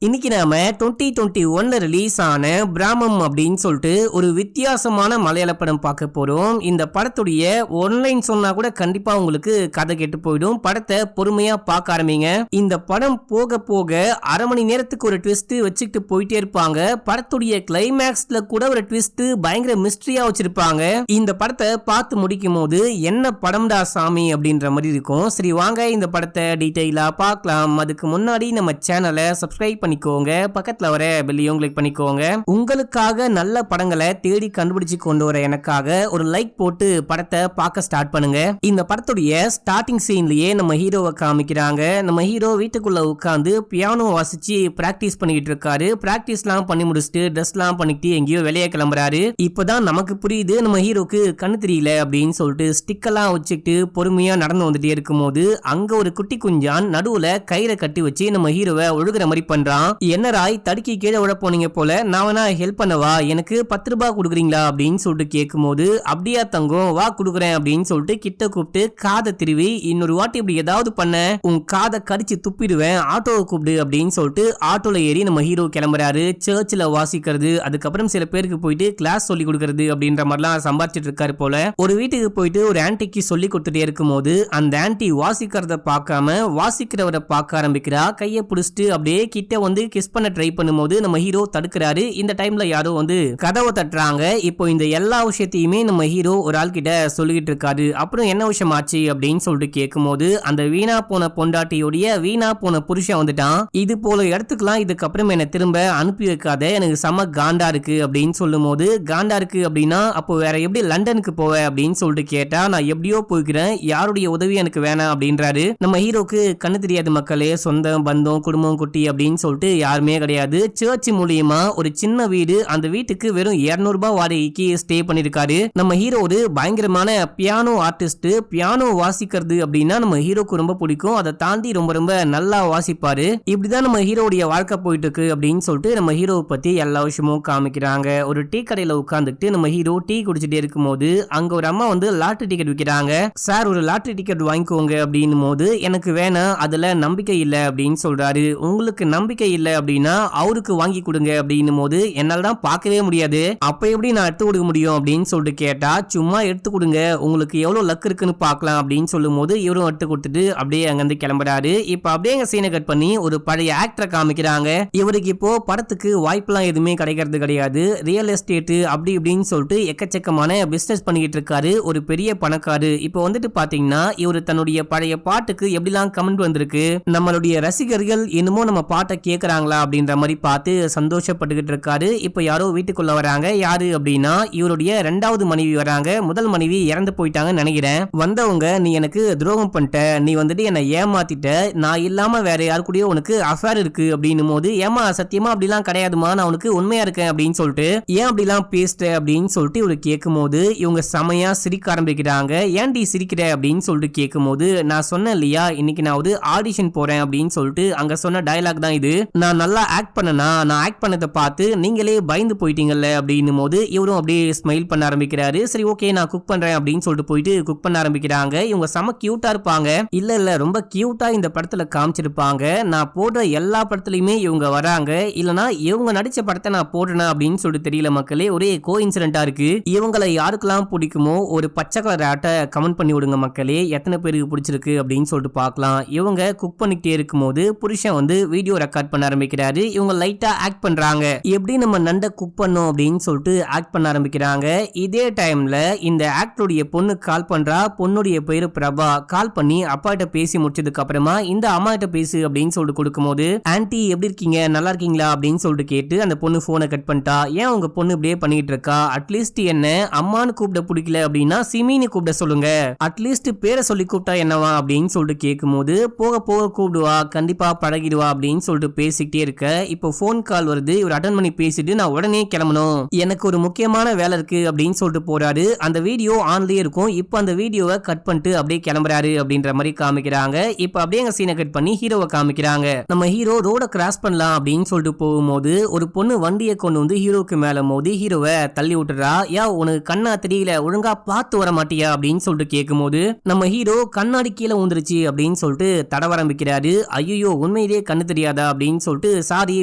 இன்னைக்கு நாம 2021 ரிலீஸ் ஆன பிராமம் அப்படின்னு சொல்லிட்டு ஒரு வித்தியாசமான மலையாள படம் பார்க்க போறோம். இந்த படத்துடைய ஒன்லைன் சொன்னா கூட கண்டிப்பா உங்களுக்கு கதை கெட்டு போயிடும். படத்தை பொறுமையா பார்க்க ஆரம்பிங்க. இந்த படம் போக போக அரை மணி நேரத்துக்கு ஒரு ட்விஸ்ட் வச்சுக்கிட்டு போயிட்டே இருப்பாங்க. படத்துடைய கிளைமேக்ஸ்ல கூட ஒரு ட்விஸ்ட் பயங்கர மிஸ்டரியா வச்சிருப்பாங்க. இந்த படத்தை பார்த்து முடிக்கும் போது என்ன படம்டா சாமி அப்படின்ற மாதிரி இருக்கும். சரி வாங்க இந்த படத்தை டீடைலா பார்க்கலாம். அதுக்கு முன்னாடி நம்ம சேனலை சப்ஸ்கிரைப் பண்ணிக்கோங்க, பக்கத்துல வர பெல்லையும் கிளிக் பண்ணிக்கோங்க. உங்களுக்காக நல்ல படங்களை தேடி கண்டுபிடிச்சு கொண்டு வர எனக்காக ஒரு லைக் போட்டு படத்தை பார்க்க ஸ்டார்ட் பண்ணுங்க. இந்த படத்துடைய ஸ்டார்டிங் சீன்லயே நம்ம ஹீரோவை காமிக்கிறாங்க. நம்ம ஹீரோ வீட்டுக்குள்ள உட்கார்ந்து பியானோ வாசிச்சு பிராக்டிஸ் பண்ணிட்டு இருக்காரு. பிராக்டிஸ் எல்லாம் பண்ணி முடிச்சுட்டு ட்ரெஸ் எல்லாம் பண்ணிட்டு எங்கேயோ வெளியே கிளம்புறாரு. இப்பதான் நமக்கு புரியுது நம்ம ஹீரோக்கு கண்ணு தெரியல அப்படின்னு சொல்லிட்டு ஸ்டிக்கெல்லாம் வச்சுக்கிட்டு பொறுமையா நடந்து வந்துட்டே இருக்கும் போது அங்க ஒரு குட்டி குஞ்சான் நடுவுல கயிறை கட்டி வச்சு நம்ம ஹீரோவை ஒழுகுற மாதிரி பண்றான். என்ன ராய் தடுக்கி கீழே விட போனீங்க போல, நான் வேணா ஹெல்ப் பண்ணவா, எனக்கு 10 ரூபாய் கொடுக்குறீங்களா அப்படின்னு சொல்லிட்டு கேட்கும் போது அப்படியா தங்கம் வா கொடுக்குறேன் அப்படின்னு சொல்லிட்டு கிட்ட கூப்பிட்டு காதை திருவி இன்னொரு வாட்டி இப்படி ஏதாவது பண்ண உன் காதை கடிச்சு துப்பிடுவேன், ஆட்டோவை கூப்பிடு அப்படின்னு சொல்லிட்டு ஆட்டோல ஏறி நம்ம ஹீரோ கிளம்புறாரு. சர்ச்சில் வாசிக்கிறது, அதுக்கப்புறம் சில பேருக்கு போயிட்டு கிளாஸ் சொல்லி கொடுக்கறது அப்படின்ற மாதிரிலாம் சம்பாதிச்சிட்டு இருக்காரு போல. ஒரு வீட்டுக்கு போயிட்டு ஒரு ஆன்டிக்கு சொல்லி கொடுத்துட்டே இருக்கும் போது அந்த ஆன்டி வாசிக்கிறத பார்க்காம வாசிக்கிறவரை பார்க்க ஆரம்பிக்கிறா. கையை பிடிச்சிட்டு அப்படியே கிட்ட வந்து கிஸ் பண்ண ட்ரை பண்ணும்போது நம்ம ஹீரோ தடுக்கிறாரு. இந்த டைம்ல யாரோ வந்து கதவை தட்டுறாங்க. இப்போ இந்த எல்லா விஷயத்தையுமே நம்ம ஹீரோ ஒரு ஆள் கிட்ட சொல்லிட்டு இருக்காரு. அப்புறம் என்ன விஷயம் ஆச்சு அப்படின்னு சொல்லிட்டு கேட்கும்போது அந்த வீணா போன பொண்டாட்டியோடைய வீணா போன புருஷன் வந்துட்டான். இது போல இடத்துக்குலாம் இதுக்கப்புறம் என்ன திரும்ப அனுப்பி வைக்காத, எனக்கு செம காண்டா இருக்கு அப்படின்னு சொல்லும் போது காண்டா இருக்கு அப்படின்னா அப்போ வேற எப்படி லண்டனுக்கு போவ அப்படின்னு சொல்லிட்டு கேட்டா நான் எப்படியோ போய்க்கிறேன், யாருடைய உதவி எனக்கு வேணாம் அப்படின்றாரு. நம்ம ஹீரோக்கு கண்ணு தெரியாது மக்களே, சொந்தம் பந்தம் குடும்பம் குட்டி அப்படின்னு சொல்லிட்டு யாருமே கிடையாது. சர்ச் மூலியமா ஒரு சின்ன வீடு, அந்த வீட்டுக்கு வெறும் 200 ரூபாய் வாடகைக்கு ஸ்டே பண்ணிருக்காரு. நம்ம ஹீரோ ஒரு பயங்கரமான பியானோ ஆர்டிஸ்ட். பியானோ வாசிக்கிறது அப்படின்னா நம்ம ஹீரோக்கு ரொம்ப பிடிக்கும். அதை தாண்டி ரொம்ப ரொம்ப நல்லா வாசிப்பாரு. இப்படிதான் நம்ம ஹீரோடைய வாழ்க்கை போயிட்டு இருக்கு அப்படின்னு சொல்லிட்டு நம்ம ஹீரோவை பத்தி எல்லா விஷயமும் காமிக்கிறாங்க. ஒரு டீ கடையில உட்கார்ந்துட்டு நம்ம ஹீரோ டீ குடிச்சிட்டே இருக்கும் போது அங்க ஒரு அம்மா வந்து லாட்டரி டிக்கெட் விற்கிறாங்க. சார் ஒரு லாட்டரி டிக்கெட் வாங்கிக்கோங்க அப்படின்னும் போது எனக்கு வேணாம், அதுல நம்பிக்கை இல்லை அப்படின்னு சொல்றாரு. உங்களுக்கு நம்பிக்கை இல்ல அப்படின்னா அவருக்கு வாங்கி கொடுங்க அப்படின்னும் போது என்னால தான் பார்க்கவே முடியாது, அப்ப எப்படி நான் எடுத்து கொடுக்க முடியும் அப்படின்னு சொல்லிட்டு கேட்டா சும்மா எடுத்து கொடுங்க, உங்களுக்கு எவ்வளவு லக் இருக்குன்னு பார்க்கலாம் அப்படின்னு சொல்லும் போது இவரும் எடுத்து கொடுத்துட்டு அப்படியே அங்கிருந்து கிளம்புறாரு. இப்ப அப்படியே எங்க சீனை கட் பண்ணி ஒரு பழைய ஆக்டரை காமிக்கிறாங்க. இவருக்கு இப்போ படத்துக்கு வாய்ப்பெல்லாம் எதுவுமே கிடைக்கிறது கிடையாது. ரியல் எஸ்டேட் அப்படி இப்படின்னு சொல்லிட்டு எக்கச்சக்கமான பிசினஸ் பண்ணிக்கிட்டு இருக்காரு. ஒரு பெரிய பணக்காரு. இப்போ வந்துட்டு பாத்தீங்கன்னா இவரு தன்னுடைய பழைய பாட்டுக்கு எப்படிலாம் கமெண்ட் வந்திருக்கு, நம்மளுடைய ரசிகர்கள் என்னமோ நம்ம பாட்டை கேக்குறாங்களா அப்படின்ற மாதிரி பார்த்து சந்தோஷப்பட்டுக்கிட்டு இருக்காரு. இப்ப யாரோ வீட்டுக்குள்ள வராங்க. யாரு அப்படின்னா இவருடைய 2வது மனைவி வராங்க. முதல் மனைவி இறந்து போயிட்டாங்கன்னு நினைக்கிறேன். வந்தவங்க நீ எனக்கு துரோகம் பண்ணிட்ட, நீ வந்துட்டு என்ன ஏமாத்திட்ட, நான் இல்லாம வேற யாரு கூடயோ உனக்கு அஃபேர் இருக்கு அப்படின்னும் போது ஏமா சத்தியமா அப்படிலாம் கிடையாதுமா, நான் உனக்கு உண்மையா இருக்கேன் அப்படின்னு சொல்லிட்டு ஏன் அப்படிலாம் பேசுற அப்படின்னு சொல்லிட்டு இவரு கேட்கும் போது இவங்க செமையா சிரிக்க ஆரம்பிக்கிறாங்க. ஏன்டி சிரிக்கிற அப்படின்னு சொல்லிட்டு கேட்கும் போது நான் சொன்னேன் இல்லையா இன்னைக்கு நான் ஒரு ஆடிஷன் போறேன் அப்படின்னு சொல்லிட்டு அங்க சொன்ன டயலாக் தான் இது. நான் நல்லா ஆக்ட் பண்ணனா, நான் ஆக்ட் பண்ணதை பார்த்து நீங்களே பயந்து போயிட்டீங்கல்ல அப்படின்னும் போது இவரும் அப்படியே ஸ்மைல் பண்ண ஆரம்பிக்கிறாரு. சரி ஓகே நான் குக் பண்றேன் அப்படின்னு சொல்லிட்டு போயிட்டு குக் பண்ண ஆரம்பிக்கிறாங்க. இவங்க செம கியூட்டா இருப்பாங்க. இல்ல ரொம்ப கியூட்டா இந்த படத்துல காமிச்சிருப்பாங்க. நான் போடுற எல்லா படத்துலயுமே இவங்க வராங்க, இல்லனா இவங்க நடிச்ச படத்தை நான் போடுறேன் அப்படின்னு சொல்லிட்டு தெரியல மக்களே, ஒரே கோ இன்சிடென்டா இருக்கு. இவங்களை யாருக்கெல்லாம் பிடிக்குமோ ஒரு பச்சை கலர் ஆட்டை கமெண்ட் பண்ணி விடுங்க மக்களே, எத்தனை பேருக்கு பிடிச்சிருக்கு அப்படின்னு சொல்லிட்டு பார்க்கலாம். இவங்க குக் பண்ணிக்கிட்டே இருக்கும் போது புருஷன் வந்து வீடியோ ரெக்கார்ட் பண்ண ஆரம்பிக்கிறாரு. இவங்க லைட்டா ஆக்ட் பண்றாங்க, எப்படி நம்ம நண்டை குக் பண்ணோம் அப்படின்னு சொல்லிட்டு ஆக்ட் பண்ண ஆரம்பிக்கிறாங்க. இதே டைம்ல இந்த ஆக்டருடைய பொண்ணு கால் பண்றா. பொண்ணுடைய பேரு பிரபா. கால் பண்ணி அப்பாட்ட பேசி முடிச்சதுக்கு அப்புறமா இந்த அம்மா கிட்ட பேசு அப்படின்னு சொல்லிட்டு கொடுக்கும்போது ஆன்ட்டி எப்படி இருக்கீங்க நல்லா இருக்கீங்களா அப்படின்னு சொல்லிட்டு கேட்டு அந்த பொண்ணு போனை கட் பண்ணிட்டா. ஏன் உங்க பொண்ணு இப்படியே பண்ணிட்டு இருக்கா, அட்லீஸ்ட் என்ன அம்மான்னு கூப்பிட பிடிக்கல அப்படின்னா சிமின்னு கூப்பிட சொல்லுங்க, அட்லீஸ்ட் பேரை சொல்லி கூப்பிட்டா என்னவா அப்படின்னு சொல்லிட்டு கேட்கும் போது போக போக கூப்பிடுவா, கண்டிப்பா பழகிடுவா அப்படின்னு சொல்லிட்டு பேசிக்கிட்டே இருக்க இப்போ போன் கால் வருது. இவர் அட்டன் பண்ணி பேசிட்டு நான் உடனே கிளம்பணும், எனக்கு ஒரு முக்கியமான வேலை இருக்கு அப்படின்னு சொல்லிட்டு போறாரு. அந்த வீடியோ ஆன்லயே இருக்கும். இப்போ அந்த வீடியோவை கட் பண்ணிட்டு அப்படியே கிளம்புறாரு அப்படின்ற மாதிரி காமிக்கிறாங்க. இப்போ அப்படியே எங்க சீனை கட் பண்ணி ஹீரோவை காமிக்கிறாங்க. நம்ம ஹீரோ ரோட கிராஸ் பண்ணலாம் அப்படின்னு சொல்லிட்டு போகும்போது ஒரு பொண்ணு வண்டியை கொண்டு வந்து ஹீரோக்கு மேல மோதி ஹீரோவை தள்ளி விட்டுறா. யா உனக்கு கண்ணா தெரியல, ஒழுங்கா பார்த்து வர மாட்டியா அப்படின்னு சொல்லிட்டு கேட்கும் போது நம்ம ஹீரோ கண்ணாடி கீழே ஊந்துருச்சு அப்படின்னு சொல்லிட்டு தடவ ஆரம்பிக்கிறாரு. ஐயோ உண்மையிலேயே கண்ணு தெரியாதா அப்படின்னு அப்படின்னு சொல்லிட்டு சாரி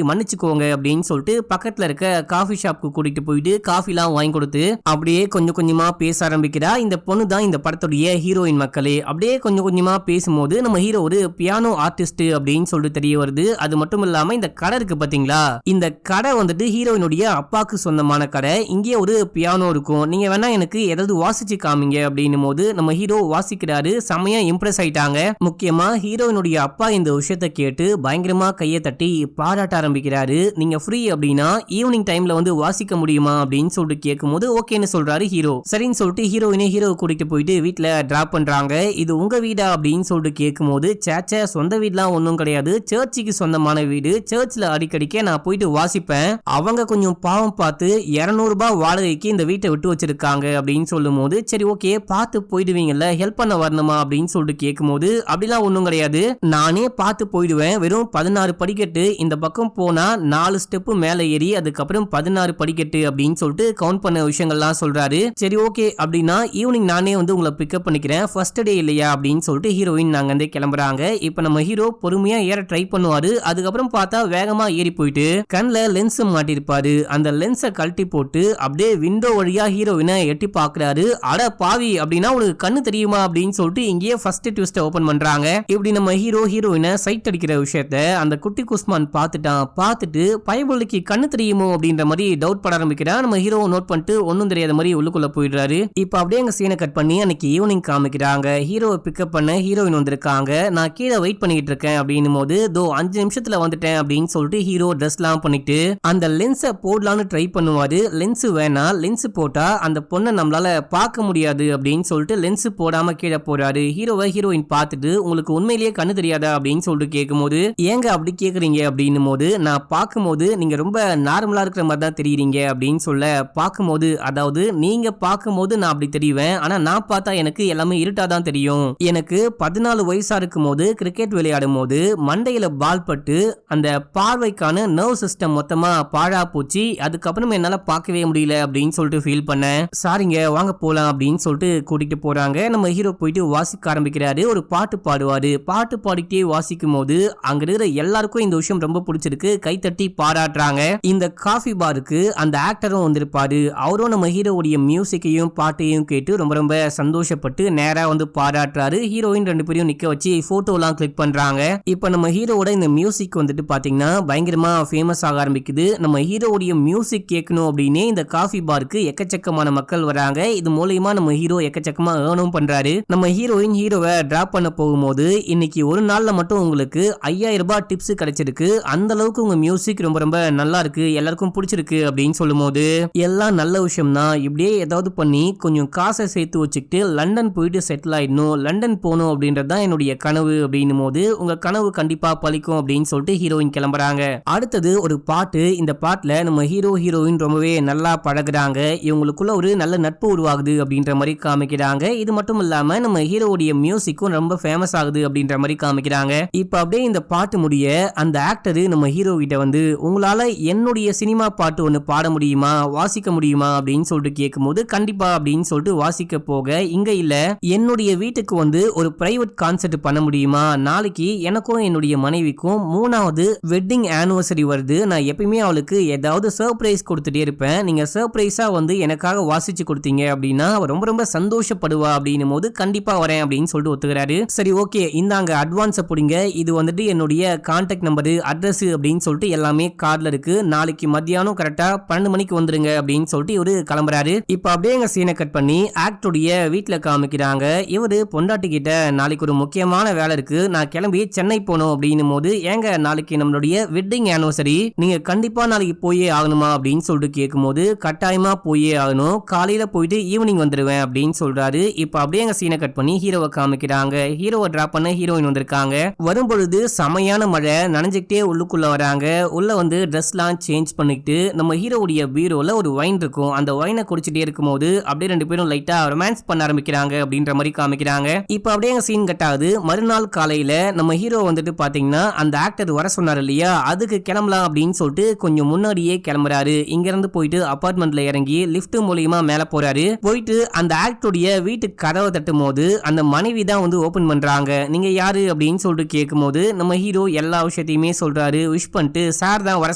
மன்னிச்சுக்கோங்க அப்படின்னு சொல்லிட்டு பக்கத்துல இருக்க காஃபி ஷாப்க்கு கூட்டிட்டு போயிட்டு காஃபிலாம் வாங்கி கொடுத்து அப்படியே கொஞ்சம் கொஞ்சமா பேச ஆரம்பிக்கிறா. இந்த பொண்ணு தான் இந்த படத்துடைய ஹீரோயின் மக்களே. அப்படியே கொஞ்சம் கொஞ்சமா பேசும்போது நம்ம ஹீரோ ஒரு பியானோ ஆர்டிஸ்ட் அப்படின்னு சொல்லிட்டு தெரிய வருது. அது மட்டும் இல்லாம இந்த கடை இருக்கு பாத்தீங்களா, இந்த கடை வந்துட்டு ஹீரோயினுடைய அப்பாக்கு சொந்தமான கடை. இங்கே ஒரு பியானோ இருக்கும், நீங்க வேணா எனக்கு ஏதாவது வாசிச்சு காமிங்க அப்படின்னும் போது நம்ம ஹீரோ வாசிக்கிறாரு. செமையா இம்ப்ரெஸ் ஆயிட்டாங்க. முக்கியமா ஹீரோயினுடைய அப்பா இந்த விஷயத்தை கேட்டு பயங்கரமா கையை தட்டி பாராட்ட ஆரம்பிக்கிறாரு. நீங்க ஃப்ரீ அப்படின்னா ஈவினிங் டைம்ல வந்து வாசிக்க முடியுமா அப்படின்னு சொல்லிட்டு கேட்கும்போது ஓகேன்னு சொல்றாரு ஹீரோ. சரின்னு சொல்லிட்டு ஹீரோயினை ஹீரோ கூட்டிட்டு போயிட்டு வீட்டுல டிராப் பண்றாங்க. இது உங்க வீடா அப்படின்னு சொல்லிட்டு கேட்கும்போது சேச்ச சொந்த வீடுலாம் ஒன்றும் கிடையாது, சர்ச்சுக்கு சொந்தமான வீடு, சர்ச்ல அடிக்கடிக்க நான் போயிட்டு வாசிப்பேன். அவங்க கொஞ்சம் பாவம் பார்த்து 200 ரூபாய் வாடகைக்கு இந்த வீட்டை விட்டு வச்சிருக்காங்க அப்படின்னு சொல்லும் போது சரி ஓகே பார்த்து போயிடுவீங்கல்ல, ஹெல்ப் பண்ண வரணுமா அப்படின்னு சொல்லிட்டு கேட்கும்போது அப்படிலாம் ஒன்றும் கிடையாது, நானே பார்த்து போயிடுவேன். வெறும் 16 படிக்கட்டு, இந்த பக்கம் போனா 4 ஸ்டெப் மேல ஏறி அதுக்கப்புறம் 16 படிக்கட்டு அப்படின்னு சொல்லிட்டு கவுண்ட் பண்ண விஷயங்கள்லாம் சொல்றாரு. சரி ஓகே அப்படின்னா ஈவினிங் நானே வந்து உங்களை பிக்கப் பண்ணிக்கிறேன், ஃபர்ஸ்ட் டே இல்லையா அப்படின்னு சொல்லிட்டு ஹீரோயின் நாங்க வந்து கிளம்புறாங்க. இப்ப நம்ம ஹீரோ பொறுமையா ஏற ட்ரை பண்ணுவாரு. அதுக்கப்புறம் பார்த்தா வேகமா ஏறி போயிட்டு கண்ணுல லென்ஸ் மாட்டிருப்பாரு. அந்த லென்ஸை கழட்டி போட்டு அப்படியே விண்டோ வழியா ஹீரோயினை எட்டி பாக்குறாரு. அட பாவி அப்படின்னா உனக்கு கண்ணு தெரியுமா அப்படின்னு சொல்லிட்டு இங்கேயே ஃபர்ஸ்ட் ட்விஸ்ட் ஓபன் பண்றாங்க. இப்படி நம்ம ஹீரோயினை சைட் அடிக்கிற விஷயத்த அந்த குட்டி குஸ்மான் பார்த்துட்டான். பார்த்துட்டு பைபிளுக்கு கண்ணு தெரியுமோ அப்படின்ற மாதிரி டவுட் பட ஆரம்பிக்கிறான். நம்ம ஹீரோ நோட் பண்ணிட்டு ஒன்னும் தெரியாத மாதிரி உள்ளுக்குள்ள போயிடுறாரு. இப்ப அப்படியே அங்க சீனை கட் பண்ணி அன்னைக்கு ஈவினிங் காமிக்கிறாங்க. ஹீரோவை பிக்கப் பண்ண ஹீரோயின் வந்திருக்காங்க. நான் கீழே வெயிட் பண்ணிட்டு இருக்கேன் அப்படின்னும் போது 5 நிமிஷத்துல வந்துட்டேன் அப்படின்னு சொல்லிட்டு ஹீரோ ட்ரெஸ்லாம் பண்ணிட்டு அந்த லென்ஸை போடலான்னு ட்ரை பண்ணுவாரு. லென்ஸ் வேணா, லென்ஸ் போட்டா அந்த பொண்ணை நம்மளால பார்க்க முடியாது அப்படின்னு சொல்லிட்டு லென்ஸ் போடாம கீழே போறாரு. ஹீரோவை ஹீரோயின் பார்த்துட்டு உங்களுக்கு உண்மையிலேயே கண்ணு தெரியாதா அப்படின்னு சொல்லிட்டு கேட்கும்போது ஏங்க அப்படி கேக்குறீங்க அப்படின்னும் போது நான் பார்க்கும்போது நீங்க ரொம்ப நார்மலா இருக்கிற மாதிரி தான் தெரியுறீங்க அப்படின்னு சொல்ல, பார்க்கும்போது அதாவது நீங்க பார்க்கும்போது நான் அப்படி தெரியுவேன், ஆனா நான் பார்த்தா எனக்கு எல்லாமே இருட்டாதான் தெரியும். எனக்கு 14 வயசா இருக்கும் போது கிரிக்கெட் விளையாடும் போது மண்டையில பால் பட்டு அந்த பார்வைக்கான நர்வ் சிஸ்டம் மொத்தமா பாழா போச்சு. அதுக்கப்புறம் என்னால பார்க்கவே முடியல அப்படின்னு சொல்லிட்டு ஃபீல் பண்ணேன். சாரிங்க வாங்க போலாம் அப்படின்னு சொல்லிட்டு கூட்டிட்டு போறாங்க. நம்ம ஹீரோ போயிட்டு வாசிக்க ஆரம்பிக்கிறாரு. ஒரு பாட்டு பாடுவாரு. பாட்டு பாடிட்டே வாசிக்கும் போது அங்க இருக்கிற எல்லாருக்கும் இந்த விஷயம் ரொம்ப பிடிச்சிருக்கு, கைத்தட்டி பாராட்டுறாங்க. இந்த காஃபி பாருக்கு அந்த ஆக்டரும் வந்திருப்பாரு. அவரும் நம்ம ஹீரோவுடைய மியூசிக்கையும் பாட்டையும் கேட்டு ரொம்ப ரொம்ப சந்தோஷப்பட்டு நேரா வந்து பாராட்டுறாரு. ஹீரோயின் 2 பேரையும் நிக்க வச்சு போட்டோலாம் கிளிக் பண்றாங்க. இப்ப நம்ம ஹீரோவோட இந்த மியூசிக் வந்துட்டு பாத்தீங்கன்னா பயங்கரமா ஃபேமஸ் ஆக ஆரம்பிக்குது. நம்ம ஹீரோவுடைய மியூசிக் கேட்கணும் அப்படின்னு இந்த காஃபி பாருக்கு எக்கச்சக்கமான மக்கள் வராங்க. இது மூலமா நம்ம ஹீரோ எக்கச்சக்கமா ஏர்னும் பண்றாரு. நம்ம ஹீரோயின் ஹீரோவை டிராப் பண்ண போகும்போது இன்னைக்கு ஒரு நாள்ல மட்டும் உங்களுக்கு 5000 ரூபாய் டிப்ஸ் கிடைச்சிருக்கு, அந்த அளவுக்கு உங்க மியூசிக் ரொம்ப ரொம்ப நல்லா இருக்கு, எல்லாருக்கும் பிடிச்சிருக்கு அப்படின்னு சொல்லும் போது எல்லாம் நல்ல விஷயம் தான், இப்படியே ஏதாவது பண்ணி கொஞ்சம் காசை சேர்த்து வச்சுக்கிட்டு லண்டன் போயிட்டு செட்டில் ஆயிடணும், லண்டன் போகணும் அப்படின்றதுதான் என்னுடைய கனவு அப்படின்னும் போது உங்க கனவு கண்டிப்பா பலிக்கும் அப்படின்னு சொல்லிட்டு ஹீரோயின் கிளம்புறாங்க. அடுத்தது ஒரு பாட்டு. இந்த பாட்டுல நம்ம ஹீரோயின் ரொம்பவே நல்லா பழகுறாங்க. இவங்களுக்குள்ள ஒரு நல்ல நட்பு உருவாகுது அப்படின்ற மாதிரி காமிக்கிறாங்க. இது மட்டும் இல்லாம நம்ம ஹீரோவுடைய மியூசிக்கும் ரொம்ப ஃபேமஸ் ஆகுது அப்படின்ற மாதிரி காமிக்கிறாங்க. இப்ப அப்படியே இந்த பாட்டு முடிய அந்த ஆக்டர் நம்ம ஹீரோ கிட்ட வந்து உங்களால என்னுடைய சினிமா பாட்டு ஒண்ணு பாட முடியுமா, வாசிக்க முடியுமா அப்படின்னு சொல்லிட்டு கேட்கும்போது கண்டிப்பா அப்படின்னு சொல்லிட்டு வாசிக்க போக இங்க இல்ல என்னுடைய வீட்டுக்கு வந்து ஒரு பிரைவேட் கான்சர்ட் பண்ண முடியுமா, நாளைக்கு எனக்கும் என்னுடைய மனைவிக்கும் 3வது வெட்டிங் ஆனிவர்சரி வருது, நான் எப்பயுமே அவளுக்கு ஏதாவது சர்ப்ரைஸ் கொடுத்துட்டே இருப்பேன், நீங்க சர்ப்ரைஸா வந்து எனக்காக வாசிச்சு கொடுத்தீங்க அப்படின்னா ரொம்ப ரொம்ப சந்தோஷப்படுவா அப்படின்னும் போது கண்டிப்பா வரேன் அப்படின்னு சொல்லிட்டு ஒத்துக்கிறாரு. சரி ஓகே இந்தாங்க அட்வான்ஸை பிடிங்க, இது வந்துட்டு என்னுடைய கான்டாக்ட் நம்பரு அட்ரஸ் அப்படின்னு சொல்லிட்டு எல்லாமே கார்டுல இருக்கு, நாளைக்கு மத்தியானம் கரெக்டா 12 மணிக்கு வந்துருங்க அப்படின்னு சொல்லிட்டு இவரு கிளம்புறாரு. இப்ப அப்படியே எங்க சீனை கட் பண்ணி ஆக்டருடைய வீட்டுல காமிக்கிறாங்க. இவரு பொண்டாட்டி கிட்ட நாளைக்கு ஒரு முக்கியமான வேலை இருக்கு, நான் கிளம்பி சென்னை போகணும் அப்படின்னும் போது ஏங்க நாளைக்கு நம்மளுடைய வெட்டிங் ஆனிவர்சரி, நீங்க கண்டிப்பா நாளைக்கு போயே ஆகணுமா அப்படின்னு சொல்லிட்டு கேட்கும்போது கட்டாயமா போயே ஆகணும், காலையில போயிட்டு ஈவினிங் வந்துருவேன் அப்படின்னு சொல்றாரு. இப்ப அப்படியே எங்க சீனை கட் பண்ணி ஹீரோவை காமிக்கிறாங்க. ஹீரோவை டிராப் பண்ண ஹீரோயின் வந்திருக்காங்க. வரும்பொழுது செமையான மழை, நனைஞ்சுக்கிட்டே உள்ளுக்குள்ள வராங்க. உள்ள வந்து ட்ரெஸ்லாம் சேஞ்ச் பண்ணிட்டு நம்ம ஹீரோவுடைய பீரோல ஒரு வைன் இருக்கும், அந்த வைனை குடிச்சிட்டே இருக்கும்போது அப்படியே 2 பேரும் லைட்டா ரொமான்ஸ் பண்ண ஆரம்பிக்கிறாங்க அப்படின்ற மாதிரி காமிக்கிறாங்க. இப்ப அப்படியே எங்க சீன் கட் ஆகுது. மறுநாள் காலையில நம்ம ஹீரோ வந்துட்டு பாத்தீங்கன்னா அந்த ஆக்டர் வர சொன்னார் இல்லையா, அதுக்கு கிளம்பலாம் அப்படின்னு சொல்லிட்டு கொஞ்சம் முன்னாடியே கிளம்புறாரு. இங்க இருந்து போயிட்டு அபார்ட்மெண்ட்ல இறங்கி லிஃப்ட் மூலியமா மேல போறாரு. போயிட்டு அந்த ஆக்டருடைய வீட்டு கதவை தட்டும் போது அந்த மனைவி தான் வந்து ஓபன் பண்றாங்க. நீங்க யாரு அப்படின்னு சொல்லிட்டு கேட்கும் போது நம்ம ஹீரோ எல்லா விஷயத்தையும் எல்லாத்தையுமே சொல்றாரு. விஷ் பண்ணிட்டு சார் தான் வர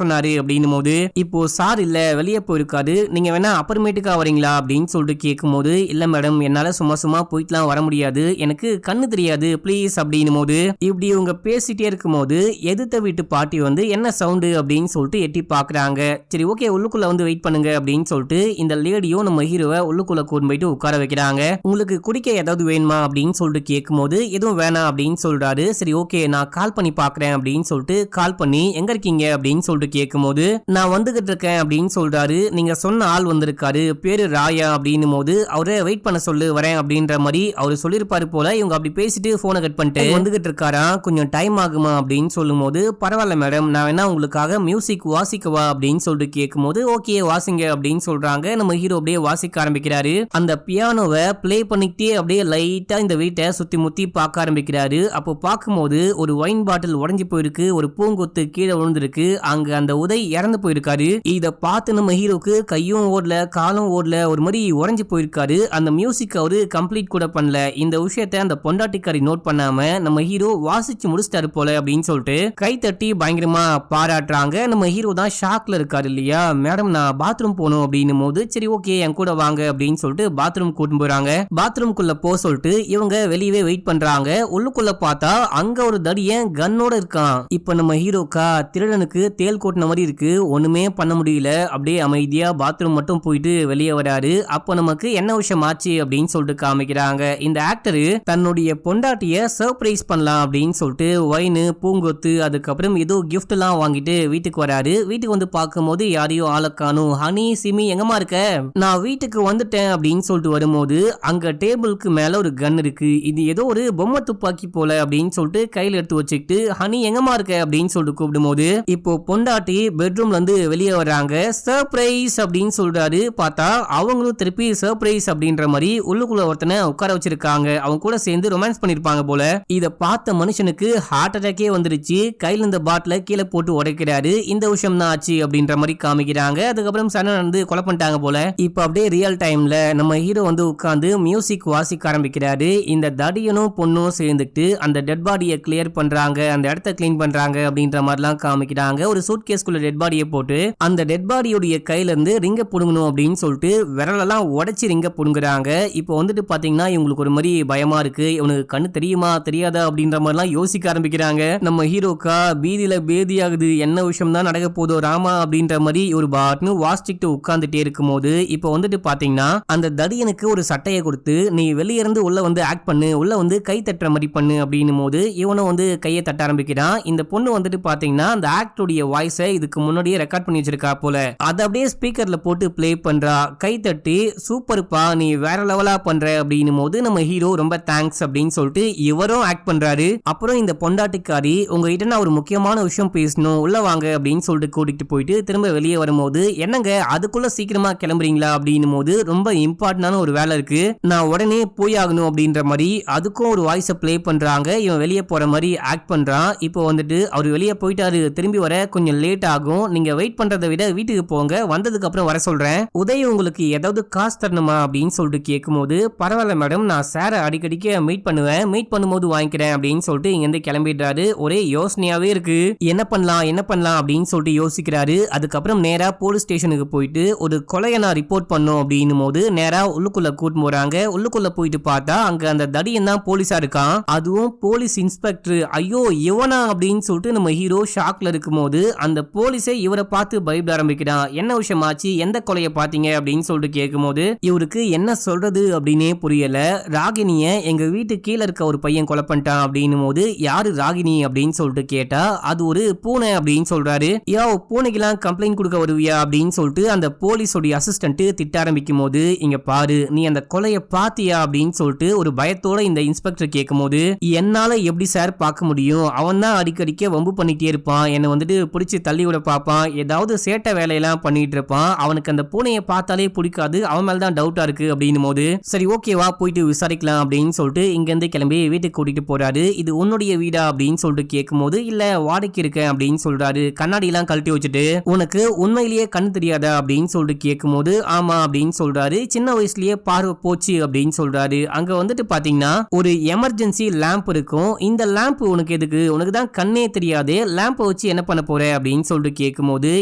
சொன்னாரு அப்படின்னும் போது இப்போ சார் இல்ல வெளியே போயிருக்காரு, நீங்க வேணா அப்புறமேட்டுக்கா வரீங்களா அப்படின்னு சொல்லிட்டு கேட்கும்போது இல்ல மேடம் என்னால சும்மா போயிட்டுலாம் வர முடியாது, எனக்கு கண்ணு தெரியாது ப்ளீஸ் அப்படின்னும் போது இப்படி இவங்க பேசிட்டே இருக்கும்போது எதிர்த்த வீட்டு பாட்டி வந்து என்ன சவுண்டு அப்படின்னு சொல்லிட்டு எட்டி பாக்குறாங்க. சரி ஓகே உள்ளுக்குள்ள வந்து வெயிட் பண்ணுங்க அப்படின்னு சொல்லிட்டு இந்த லேடியும் நம்ம ஹீரோவை உள்ளுக்குள்ள கூட்டு போயிட்டு உட்கார வைக்கிறாங்க. உங்களுக்கு குடிக்க ஏதாவது வேணுமா அப்படின்னு சொல்லிட்டு கேட்கும்போது எதுவும் வேணாம் அப்படின்னு சொல்றாரு. சரி ஓகே நான் கால் பண்ணி பாக்குறேன் அப்படின்னு சொல்லிட்டு கால் பண்ணி எங்க இருக்கீங்க அப்படின்னு சொல்லிட்டு கேட்கும்போது நான் வந்துகிட்டு இருக்கேன் அப்படின்னு சொல்றாரு. நீங்க சொன்ன ஆள் வந்திருக்காரு, பேரு ராயா அப்படின்னும் போது அவரை வெயிட் பண்ண சொல்லு வரேன் அப்படின்ற மாதிரி அவரு சொல்லிருப்பாரு போல. இவங்க அப்படி பேசிட்டு போனை கட் பண்ணிட்டு வந்துகிட்டு இருக்காரா. கொஞ்சம் டைம் ஆகுமா அப்படின்னு சொல்லும் போது பரவாயில்ல மேடம் நான் வேணா உங்களுக்காக மியூசிக் வாசிக்கவா அப்படின்னு சொல்லிட்டு கேட்கும்போது ஓகே வாசிங்க அப்படின்னு சொல்றாங்க. நம்ம ஹீரோ அப்படியே வாசிக்க ஆரம்பிக்கிறாரு. அந்த பியானோவை பிளே பண்ணிக்கிட்டே அப்படியே லைட்டா இந்த வீட்டை சுத்தி முத்தி பார்க்க ஆரம்பிக்கிறாரு. அப்போ பார்க்கும்போது ஒரு ஒயின் பாட்டில் உடைஞ்சு போயிருக்கு, ஒரு பூங்கொத்து கீழே விழுந்திருக்கு, அங்க அந்த உதை இறந்து போயிருக்காரு. இத பார்த்து நம்ம ஹீரோக்கு கையும் ஓடல காலும் ஓடல, ஒரு மாதிரி உடைஞ்சு போயிருக்காரு. அந்த மியூசிக் அவரு கம்ப்ளீட் கூட பண்ணல. இந்த விஷயத்தை அந்த பொண்டாட்டிக்காரி நோட் பண்ணாம நம்ம ஹீரோ வாசிச்சு முடிச்சிட்டாரு போல அப்படின்னு சொல்லிட்டு கை தட்டி பயங்கரமா பாராட்டுறாங்க. நம்ம ஹீரோ தான் ஷாக்ல இருக்காரு இல்லையா. மேடம் நான் பாத்ரூம் போகணும் அப்படின்னும் போது சரி ஓகே என் கூட வாங்க அப்படின்னு சொல்லிட்டு பாத்ரூம் கூட்டு போறாங்க. பாத்ரூம்குள்ள போ சொல்லிட்டு இவங்க வெளியவே வெயிட் பண்றாங்க. உள்ளுக்குள்ள பார்த்தா அங்க ஒரு தடியன் கன்னோட இருக்கான். இப்ப நம்ம ஹீரோக்கா திருடனுக்கு தேல் கோட்டின மாதிரி இருக்கு, ஒண்ணுமே பண்ண முடியல. அப்படியே அமைதியா பாத்ரூம் மட்டும் போயிட்டு வெளியே வராரு. அப்போ நமக்கு என்ன விஷயம் ஆச்சு அப்படின்னு சொல்லிட்டு காமிக்கிறாங்க. இந்த ஆக்டர் தன்னுடைய பொண்டாட்டிய சர்ப்ரைஸ் பண்ணலாம் அப்படின்னு சொல்லிட்டு ஒயின் பூங்கொத்து அதுக்கப்புறம் ஏதோ கிஃப்ட் எல்லாம் வாங்கிட்டு வீட்டுக்கு வராரு. வீட்டுக்கு வந்து பார்க்கும்போது யாரையும் ஆள காணும். ஹனி சிமி எங்கம்மா இருக்க, நான் வீட்டுக்கு வந்துட்டேன் அப்படின்னு சொல்லிட்டு வரும்போது அங்க டேபிளுக்கு மேல ஒரு கன் இருக்கு, இது ஏதோ ஒரு பொம்மை துப்பாக்கி போல அப்படின்னு சொல்லிட்டு கையில எடுத்து வச்சுக்கிட்டு ஹனி எங்கம்மா இருக்க அப்படின்னு சொல்லிட்டு கூப்பிடும் போது இப்போ பொண்டாட்டி பெட்ரூம்ல இருந்து வெளியே வர்றாங்க. சர்ப்ரைஸ் அப்படின்னு சொல்றாரு. பார்த்தா அவங்களும் திருப்பி சர்ப்ரைஸ் அப்படின்ற மாதிரி உள்ளுக்குள்ள ஒருத்தனை உட்கார வச்சிருக்காங்க. அவங்க கூட சேர்ந்து ரொமான்ஸ் பண்ணிருப்பாங்க போல. இத பார்த்த மனுஷனுக்கு ஹார்ட் அட்டாக்கே வந்துருச்சு. கையில இந்த பாட்டில கீழே போட்டு உடைக்கிறாரு. இந்த விஷயம் தான் ஆச்சு அப்படின்ற மாதிரி காமிக்கிறாங்க. அதுக்கப்புறம் சண்டை நடந்து கொலை பண்ணிட்டாங்க போல. இப்ப அப்படியே ரியல் டைம்ல நம்ம ஹீரோ வந்து உட்கார்ந்து மியூசிக் வாசிக்க ஆரம்பிக்கிறாரு. இந்த தடியனும் பொண்ணும் சேர்ந்துட்டு அந்த டெட் பாடியை கிளியர் பண்றாங்க, அந்த இடத்த கிளீன் பண்றாங்க அப்படின்ற மாதிரிலாம் காமிக்கிறாங்க. ஒரு சூட் கேஸ்குள்ள டெட் பாடியை போட்டு அந்த டெட் பாடியோட கையில இருந்து ரிங்க புடுங்கணும் அப்படின்னு சொல்லிட்டு விரலெல்லாம் உடைச்சு ரிங்க புடுங்குறாங்க. இப்போ வந்துட்டு பாத்தீங்கன்னா இவங்களுக்கு ஒரு மாதிரி பயமா இருக்கு, இவனுக்கு கண்ணு தெரியுமா தெரியாதா அப்படின்ற மாதிரிலாம் யோசிக்க ஆரம்பிக்கிறாங்க. நம்ம ஹீரோக்கா பீதியில பேதியாகுது, என்ன விஷயம் தான் நடக்க போதோ ராமா அப்படின்ற மாதிரி ஒரு பாட்னு வாசிச்சுட்டு உட்கார்ந்துட்டே இருக்கும் போது இப்போ வந்துட்டு பாத்தீங்கன்னா அந்த தடியனுக்கு ஒரு சட்டையை கொடுத்து நீ வெளியே இருந்து உள்ள வந்து ஆக்ட் பண்ணு, உள்ள வந்து கை தட்டுற மாதிரி பண்ணு அப்படின்னும் போது இவனும் வந்து கையை தட்ட ஆரம்பிக்கிறான். இந்த பொண்ணு வந்துட்டு பாத்தீங்கன்னா அந்த ஆக்டோடைய வாய்ஸை இதுக்கு முன்னாடியே ரெக்கார்ட் பண்ணி வச்சிருக்கா போல. அதை அப்படியே ஸ்பீக்கர்ல போட்டு பிளே பண்றா. கை தட்டி சூப்பர்ப்பா நீ வேற லெவலா பண்ற அப்படின்னும் போது நம்ம ஹீரோ ரொம்ப தேங்க்ஸ் அப்படின்னு சொல்லிட்டு இவரும் ஆக்ட் பண்றாரு. அப்புறம் இந்த பொண்டாட்டிக்காரி உங்ககிட்ட நான் ஒரு முக்கியமான விஷயம் பேசணும் உள்ள வாங்க அப்படின்னு சொல்லிட்டு கூட்டிட்டு போயிட்டு திரும்ப வெளியே வரும்போது என்னங்க அதுக்குள்ள சீக்கிரமா கிளம்புறீங்களா அப்படின்னும் போது ரொம்ப இம்பார்ட்டன்டான ஒரு வேலை இருக்கு, நான் உடனே போய் ஆகணும் அப்படின்ற மாதிரி அதுக்கும் ஒரு வாய்ஸை பிளே பண்றாங்க. இவன் வெளியே போற மாதிரி ஆக்ட் பண்றான். இப்போ வந்துட்டு அவர் வெளியே போயிட்டாரு, திரும்பி வர கொஞ்சம் லேட் ஆகும், நீங்க வெயிட் பண்றதை விட வீட்டுக்கு போங்க, வந்ததுக்கு அப்புறம் வர சொல்றேன். உதய் உங்களுக்கு ஏதாவது காசு தரணுமா அப்படின்னு சொல்லிட்டு கேட்கும்போது பரவாயில்ல மேடம் நான் சாரை அடிக்கடிக்க மீட் பண்ணுவேன், மீட் பண்ணும்போது வாங்கிக்கிறேன் அப்படின்னு சொல்லிட்டு இங்க இருந்து கிளம்பிடுறாரு. ஒரே யோசனையாவே இருக்கு, என்ன பண்ணலாம் அப்படின்னு சொல்லிட்டு யோசிக்கிறாரு. அதுக்கப்புறம் நேரா போலீஸ் ஸ்டேஷனுக்கு போயிட்டு ஒரு கொலையை நான் ரிப்போர்ட் பண்ணும் அப்படின்னும் போது நேரா உள்ளுக்குள்ள கூட்டு போறாங்க. உள்ளுக்குள்ள போயிட்டு பார்த்தா அங்க அந்த தடியன் தான் போலீஸா இருக்கான், அதுவும் போலீஸ் இன்ஸ்பெக்டர். ஐயோ இவனா அப்படின்னு சொல்லிட்டு நம்ம ஹீரோ ஷாக்ல இருக்கும் போது அந்த போலீஸை இவரை பார்த்து பயப்பட ஆரம்பிக்கிறான். என்ன விஷயம் ஆச்சு, எந்த கொலையை பாத்தீங்க அப்படின்னு சொல்லிட்டு கேட்கும் போது இவருக்கு என்ன சொல்றது அப்படின்னே புரியல. ராகினிய எங்க வீட்டு கீழே இருக்க ஒரு பையன் கொலை பண்ணிட்டான் அப்படின்னும் போது யாரு ராகினி அப்படின்னு சொல்லிட்டு கேட்டா அது ஒரு பூனை அப்படின்னு சொல்றாரு. யோ பூனைக்கெல்லாம் கம்ப்ளைண்ட் கொடுக்க வருவியா அப்படின்னு சொல்லிட்டு அந்த போலீஸோட அசிஸ்டன்ட் திட்ட ஆரம்பிக்கும் போது இங்க பாரு நீ அந்த கொலையை பாத்தியா அப்படின்னு சொல்லிட்டு ஒரு பயத்தோட இந்த இன்ஸ்பெக்டர் கேட்கும் போது என்னால எப்படி சார் பார்க்க முடியும், அவன் தான் அடிக்கடிக்க வம்பு பண்ணிட்டே இருப்பான், என்னை வந்துட்டு பிடிச்சி தள்ளி விட பார்ப்பான், ஏதாவது சேட்டை வேலையெல்லாம் பண்ணிட்டு இருப்பான், அவனுக்கு அந்த பூனையை பார்த்தாலே பிடிக்காது, அவன் மேல தான் டவுட்டா இருக்கு அப்படின்னும் போது சரி ஓகேவா போயிட்டு விசாரிக்கலாம் அப்படின்னு சொல்லிட்டு இங்க இருந்து கிளம்பி வீட்டுக்கு கூட்டிட்டு போறாரு. இது உன்னுடைய வீடா அப்படின்னு சொல்லிட்டு கேட்கும் போது இல்ல வாடகைக்கு இருக்கேன் அப்படின்னு சொல்றாரு. கண்ணாடி எல்லாம் கழட்டி வச்சுட்டு உனக்கு உண்மையிலேயே கண் தெரியாதா அப்படின்னு சொல்லிட்டு கேட்கும் போது ஆமா அப்படின்னு சொல்றாரு. சின்ன வயசுலயே பார்வை போச்சு அப்படின்னு சொல்றாரு. அங்க வந்துட்டு பாத்தீங்கன்னா ஒரு எமர்ஜென்சி லேம்ப் இருக்கும், இந்த லேம்ப் உனக்கு எதுக்கு, உனக்கு தான் கண்ணே தெரியாது லேம்பை வச்சு என்ன பண்ண போற அப்படின்னு சொல்லிட்டு கேட்கும்போது,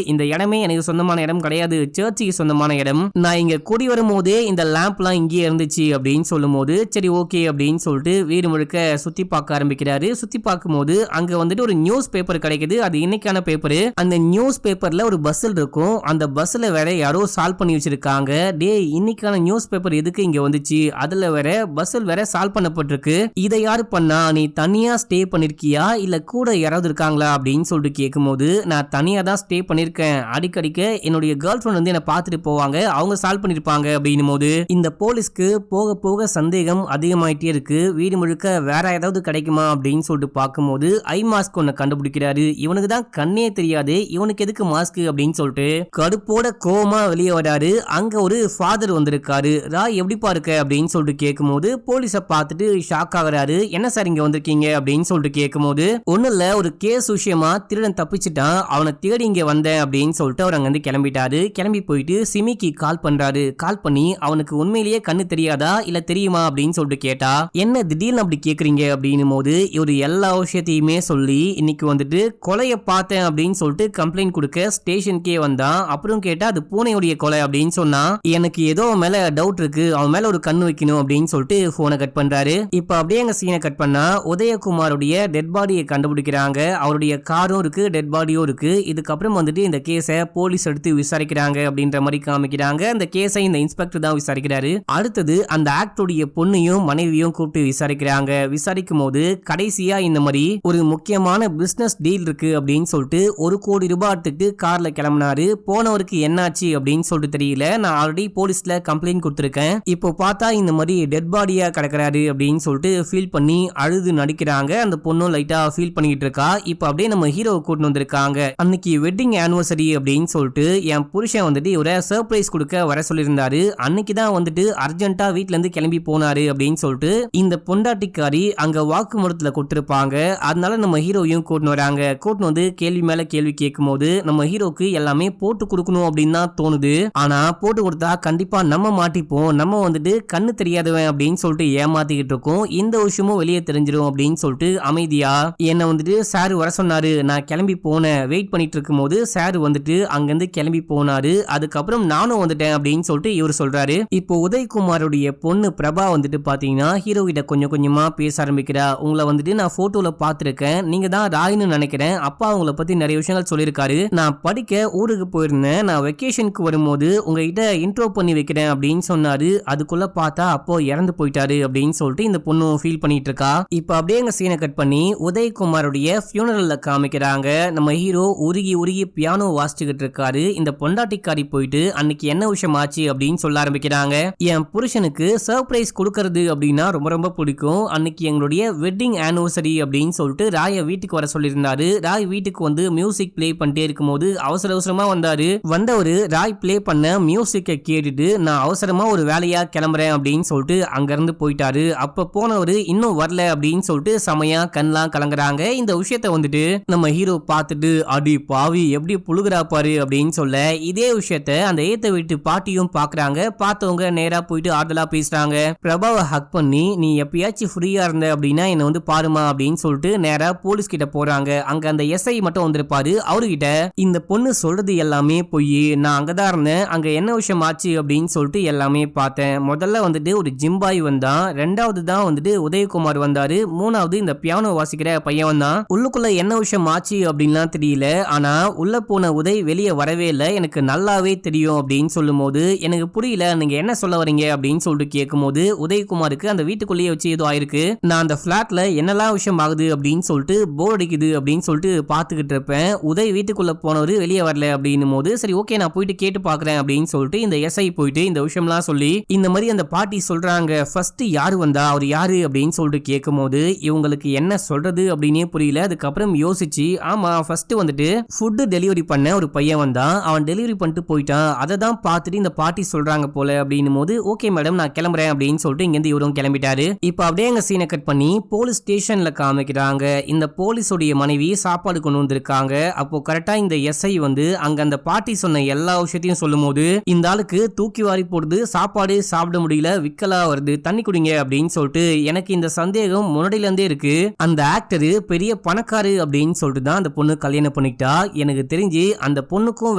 இந்த இடமே எனக்கு சொந்தமான இடம் கிடையாது, சர்ச்சுக்கு சொந்தமான இடம், நான் இங்க கூடி வரும்போதே இந்த லேம்ப்லாம் இங்கே இருந்துச்சு அப்படின்னு சொல்லும்போது, சரி ஓகே அப்படின்னு சொல்லிட்டு வீடு முழுக்க சுத்தி பார்க்க ஆரம்பிக்கிறாரு. சுத்தி பார்க்கும்போது அங்க வந்துட்டு ஒரு நியூஸ் பேப்பர் கிடைக்குது. அது இன்னைக்கான பேப்பர். அந்த நியூஸ் பேப்பர்ல ஒரு பஸ்ஸில் இருக்கும். அந்த பஸ்ல வேற யாரோ சால்வ் பண்ணி வச்சிருக்காங்க. டே, இன்னைக்கான நியூஸ் பேப்பர் எதுக்கு இங்க வந்துச்சு, அதுல வேற பஸ்ஸில் வேற சால்வ் பண்ணப்பட்டிருக்கு, இதை யாரு பண்ணா, நீ தனியா ஸ்டே பண்ணிருக்கியா இல்ல கூட யாராவது இருக்காங்களா அப்படின்னு சொல்லிட்டு கேட்கும்போது, நான் தனியா தான் ஸ்டே பண்ணிருக்கேன், அடிக்கடிக்க என்னுடைய கேர்ள் ஃபிரெண்ட் வந்து என்ன பார்த்துட்டு போவாங்க, அவங்க சால்வ் பண்ணிருப்பாங்க அப்படின்னும் போது இந்த போலீஸ்க்கு போக போக சந்தேகம் அதிகமாயிட்டே இருக்கு. வீடு முழுக்க வேற ஏதாவது கிடைக்குமா அப்படின்னு சொல்லிட்டு பார்க்கும்போது ஐ மாஸ்க் ஒன்னு கண்டுபிடிக்கிறாரு. இவனுக்கு தான் கண்ணே தெரியாது, இவனுக்கு எதுக்கு மாஸ்க் அப்படின்னு சொல்லிட்டு கடுப்போட கோவமா வெளியே வராரு. அங்க ஒரு ஃபாதர் வந்திருக்காரு. ராய் எப்படிப்பா இருக்க அப்படின்னு சொல்லிட்டு கேட்கும்போது போலீஸை பார்த்துட்டு ஷாக் ஆகுறாரு. என்ன சார் இங்க வந்திருக்கீங்க அப்படின்னு சொல்லிட்டு கேட்கும்போது, ஒண்ணு இல்ல, ஒரு கேஸ் விஷயமா திருடன் தப்பிச்சுட்டான், அவனை தேடி இங்க வந்தேன் அப்படின்னு சொல்லிட்டு அவர் அங்க இருந்து கிளம்பிட்டாரு. கிளம்பி போயிட்டு சிமிக்கு கால் பண்றாரு. கால் பண்ணி அவனுக்கு உண்மையிலேயே கண்ணு தெரியாதா இல்ல தெரியுமா அப்படின்னு சொல்லிட்டு கேட்டா, என்ன திடீர்னு அப்படி கேக்குறீங்க அப்படின்னும் போது இவரு எல்லா விஷயத்தையுமே சொல்லி இன்னைக்கு வந்துட்டு கொலைய பார்த்தேன் அப்படின்னு சொல்லிட்டு கம்ப்ளைண்ட் கொடுக்க ஸ்டேஷனுக்கே வந்தான். அப்புறம் கேட்டா அது பூனையுடைய கொலை அப்படின்னு சொன்னா, எனக்கு ஏதோ அவன் மேல டவுட் இருக்கு, அவன் மேல ஒரு கண்ணு வைக்கணும் அப்படின்னு சொல்லிட்டு போனை கட் பண்றாரு. இப்ப அப்படியே எங்க சீனை கட் பண்ணா உதயகுமாருடைய டெட் பாடியை கண்டுபிடிக்கிறாங்க. அவருடைய காரும் இருக்கு, டெட் பாடியும் இருக்கு. இதுக்கப்புறம் வந்துட்டு இந்த கேஸை போலீஸ் எடுத்து விசாரிக்கிறாங்க அப்படின்ற மாதிரி காமிக்கிறாங்க. அந்த கேஸை இந்த இன்ஸ்பெக்டர் தான் விசாரிக்கிறாரு. அடுத்தது அந்த ஆக்டருடைய பொண்ணையும் மனைவியும் கூப்பிட்டு விசாரிக்கிறாங்க. விசாரிக்கும் போது கடைசியா இந்த மாதிரி ஒரு முக்கியமான பிசினஸ் டீல் இருக்கு அப்படின்னு சொல்லிட்டு 1 கோடி ரூபாய் எடுத்துட்டு கார்ல கிளம்பினாரு. போனவருக்கு என்னாச்சு அப்படின்னு சொல்லிட்டு தெரியல, நான் ஆல்ரெடி போலீஸ்ல கம்ப்ளைண்ட் கொடுத்திருக்கேன், இப்போ பார்த்தா இந்த மாதிரி டெட் பாடியா கிடக்குறாரு அப்படின்னு சொல்லிட்டு ஃபீல் பண்ணி அழுது நடிக்கிறாங்க. அந்த பொண்ணும் லைட்டா ஃபீல் பண்ணிட்டு இருக்கா. இப்போ அப்படியே நம்ம ஹீரோ கூட்டிட்டு வந்திருக்காங்க. அன்னைக்கு வெட்டிங் ஆனிவர்சரி அப்படின்னு சொல்லிட்டு என் புருஷன் வந்துட்டு இவரை சர்ப்ரைஸ் கொடுக்க வர சொல்லியிருந்தாரு. அன்னைக்கு தான் வந்துட்டு அர்ஜென்ட்டா வீட்ல இருந்து கிளம்பி போனாரு அப்படின்னு சொல்லிட்டு இந்த பொண்டாட்டிக்காரி அங்க வாக்குமூலத்துல கொடுத்திருப்பாங்க. அதனால நம்ம ஹீரோயும் கூட்டிட்டு வராங்க. கூட்டிட்டு வந்து கேள்வி மேல கேள்வி கேட்கும் போது நம்ம ஹீரோக்கு எல்லாமே போட்டு கொடுக்கணும் அப்படின்னு தான் தோணுது. ஆனா போட்டு கொடுத்தா கண்டிப்பா நம்ம மாட்டிப்போம், நம்ம வந்துட்டு கண்ணு தெரியாதவன் அப்படின்னு சொல்லிட்டு ஏமாத்திக்கிட்டு இருக்கோம், இந்த விஷயமும் வெளியே தெரிஞ்சிடும் அப்படின்னு சொல்லிட்டு அமைதியா என்ன வந்துட்டு சார் வர சொன்னாரு, நான் கிளம்பி போனேன், வெயிட் பண்ணிட்டு இருக்கும் போது சார் வந்துட்டு அங்கிருந்து கிளம்பி போனாரு, அதுக்கப்புறம் நானும் வந்துட்டேன் அப்படின்னு சொல்லிட்டு இவர் சொல்றாரு. இப்போ உதயகுமாருடைய பொண்ணு பிரபா வந்துட்டு பாத்தீங்கன்னா ஹீரோ கிட்ட கொஞ்சம் கொஞ்சமா பேச ஆரம்பிக்கிறா. உங்களை வந்துட்டு நான் போட்டோல பாத்திருக்கேன், நீங்க தான் ராய்னு நினைக்கிறேன், அப்பா உங்களை பத்தி நிறைய விஷயங்கள் சொல்லியிருக்காரு, நான் படிக்க ஊருக்கு போயிருந்தேன், நான் வெக்கேஷனுக்கு வரும்போது உங்ககிட்ட இன்ட்ரோ பண்ணி வைக்கிறேன் அப்படின்னு சொன்னாரு, அதுக்குள்ள பார்த்தா அப்போ இறந்து போயிட்டாரு அப்படின்னு சொல்லிட்டு இந்த பொண்ணு ஃபீல் பண்ணிட்டு இருக்கா. இப்போ அப்படியே எங்க சீனை கட் பண்ணி உதயகுமாருடைய ஃபியூனரல்ல காமிக்கிறாங்க. நம்ம ஹீரோ உருகி உருகி பியானோ வாசிச்சுக்கிட்டு இருக்காரு. இந்த பொண்டாட்டிக்காரி போயிட்டு அன்னைக்கு என்ன விஷயம் ஆச்சு அப்படின்னு சொல்ல ஆரம்பிக்கிறாங்க. என் புருஷனுக்கு சர்ப்ரைஸ் கொடுக்கறது அப்படின்னா ரொம்ப ரொம்ப பிடிக்கும், அன்னைக்கு எங்களுடைய வெட்டிங் ஆனிவர்சரி அப்படின்னு சொல்லிட்டு ராய வீட்டுக்கு வர சொல்லியிருந்தாரு. ராய் வீட்டுக்கு வந்து மியூசிக் பிளே பண்ணிட்டே இருக்கும் போது அவசர அவசரமா வந்தாரு. வந்தவரு ராய் பிளே பண்ண மியூசிக்கை கேட்டுட்டு நான் அவசரமா ஒரு வேலையா கிளம்புறேன் அப்படின்னு சொல்லிட்டு அங்க இருந்து போயிட்டாரு. அப்ப போனவரு இன்னும் வரல அப்படின்னு சொல்லிட்டு செமையா கண்ணெல்லாம் கலங்குறாங்க. இந்த விஷயத்த வந்துட்டு நம்ம ஹீரோ பார்த்துட்டு அடி பாவி எப்படி புழுகுறா பாரு அப்படின்னு சொல்ல, இதே விஷயத்த அந்த ஏத்த வீட்டு பாட்டியும் பாக்குறாங்க. பார்த்தவங்க நேரா போயிட்டு ஆறுதலா பேசுறாங்க. பிரபாவை ஹக் பண்ணி நீ எப்பயாச்சும் ஃப்ரீயா இருந்த அப்படின்னா என்ன வந்து பாருமா அப்படின்னு சொல்லிட்டு நேரா போலீஸ் கிட்ட போறாங்க. அங்க அந்த எஸ்ஐ மட்டும் வந்திருப்பாரு. அவர்கிட்ட இந்த பொண்ணு சொல்றது எல்லாமே போய், நான் அங்கதான் இருந்தேன், அங்க என்ன விஷயம் ஆச்சு அப்படின்னு சொல்லிட்டு எல்லாமே பார்த்தேன். முதல்ல வந்துட்டு ஒரு ஜிம்பாய் வந்தான், ரெண்டாவது தான் வந்துட்டு உதயகுமார் வந்தாரு, மூணாவது இந்த பியானோ வாசிக்கிற பையன் வந்தான். உள்ளுக்குள்ள என்ன விஷயம் ஆச்சு அப்படின்லாம் தெரியல, ஆனா உள்ள போன உதய் வெளியே வரவே இல்லை, எனக்கு நல்லாவே தெரியும் அப்படின்னு சொல்லும் போது எனக்கு புரியல நீங்க என்ன சொல்ல வரீங்க அப்படின்னு சொல்லிட்டு கேட்கும் போது உதயகுமாருக்கு அந்த வீட்டுக்குள்ளேயே வச்சு ஏதோ ஆயிருக்கு, நான் அந்த பிளாட்ல என்னெல்லாம் விஷயம் ஆகுது அப்படின்னு சொல்லிட்டு போர் அடிக்குது அப்படின்னு சொல்லிட்டு பாத்துக்கிட்டு இருப்பேன், உதய் வீட்டுக்குள்ள போனவரு வெளியே வரல அப்படின்னும் போது சரி ஓகே நான் போயிட்டு கேட்டு பாக்குறேன் அப்படின்னு சொல்லிட்டு இந்த எஸ்ஐ போயிட்டு இந்த விஷயம்லாம் சொல்லி இந்த மாதிரி அந்த பாட்டி சொல்றாங்க. ஃபர்ஸ்ட் யாரு வந்தா, அவர் யாரு அப்படின்னு சொல்லிட்டு கேட்கும் போது இவங்களுக்கு என்ன சொல்றது அப்படின்னே புரியல. அதுக்கப்புறம் யோசிச்சு ஆமா ஃபர்ஸ்ட் வந்துட்டு ஃபுட் டெலிவரி பண்ண ஒரு பையன் வந்தான், அவன் டெலிவரி பண்ணிட்டு போயிட்டான், அதை தான் பார்த்துட்டு இந்த பாட்டி சொல்றாங்க போல அப்படின்னும் போது ஓகே மேடம் நான் கிளம்புறேன் அப்படின்னு சொல்லிட்டு இங்கிருந்து இவரும் கிளம்பிட்டாரு. இப்ப அப்படியே எங்க சீனை கட் பண்ணி போலீஸ் ஸ்டேஷன்ல காமிக்கிறாங்க. இந்த போலீஸோடைய மனைவி சாப்பாடு கொண்டு வந்திருக்காங்க. அப்போ கரெக்டா இந்த எஸ்ஐ வந்து அங்க அந்த பாட்டி சொன்ன எல்லா விஷயத்தையும் சொல்லும் போது இந்த ஆளுக்கு தூக்கி வாரி போடுது, சாப்பாடு சாப்பிட முடியல, விக்கலா வருது, தண்ணி குடிங்க அப்படின்னு சொல்லிட்டு எனக்கு இந்த சந்தேகம் முன்னாடில இருந்தே இருக்கு, அந்த ஆக்டர் பெரிய பண பணக்காரு அப்படின்னு சொல்லிட்டு தான் அந்த பொண்ணு கல்யாணம் பண்ணிக்கிட்டா. எனக்கு தெரிஞ்சு அந்த பொண்ணுக்கும்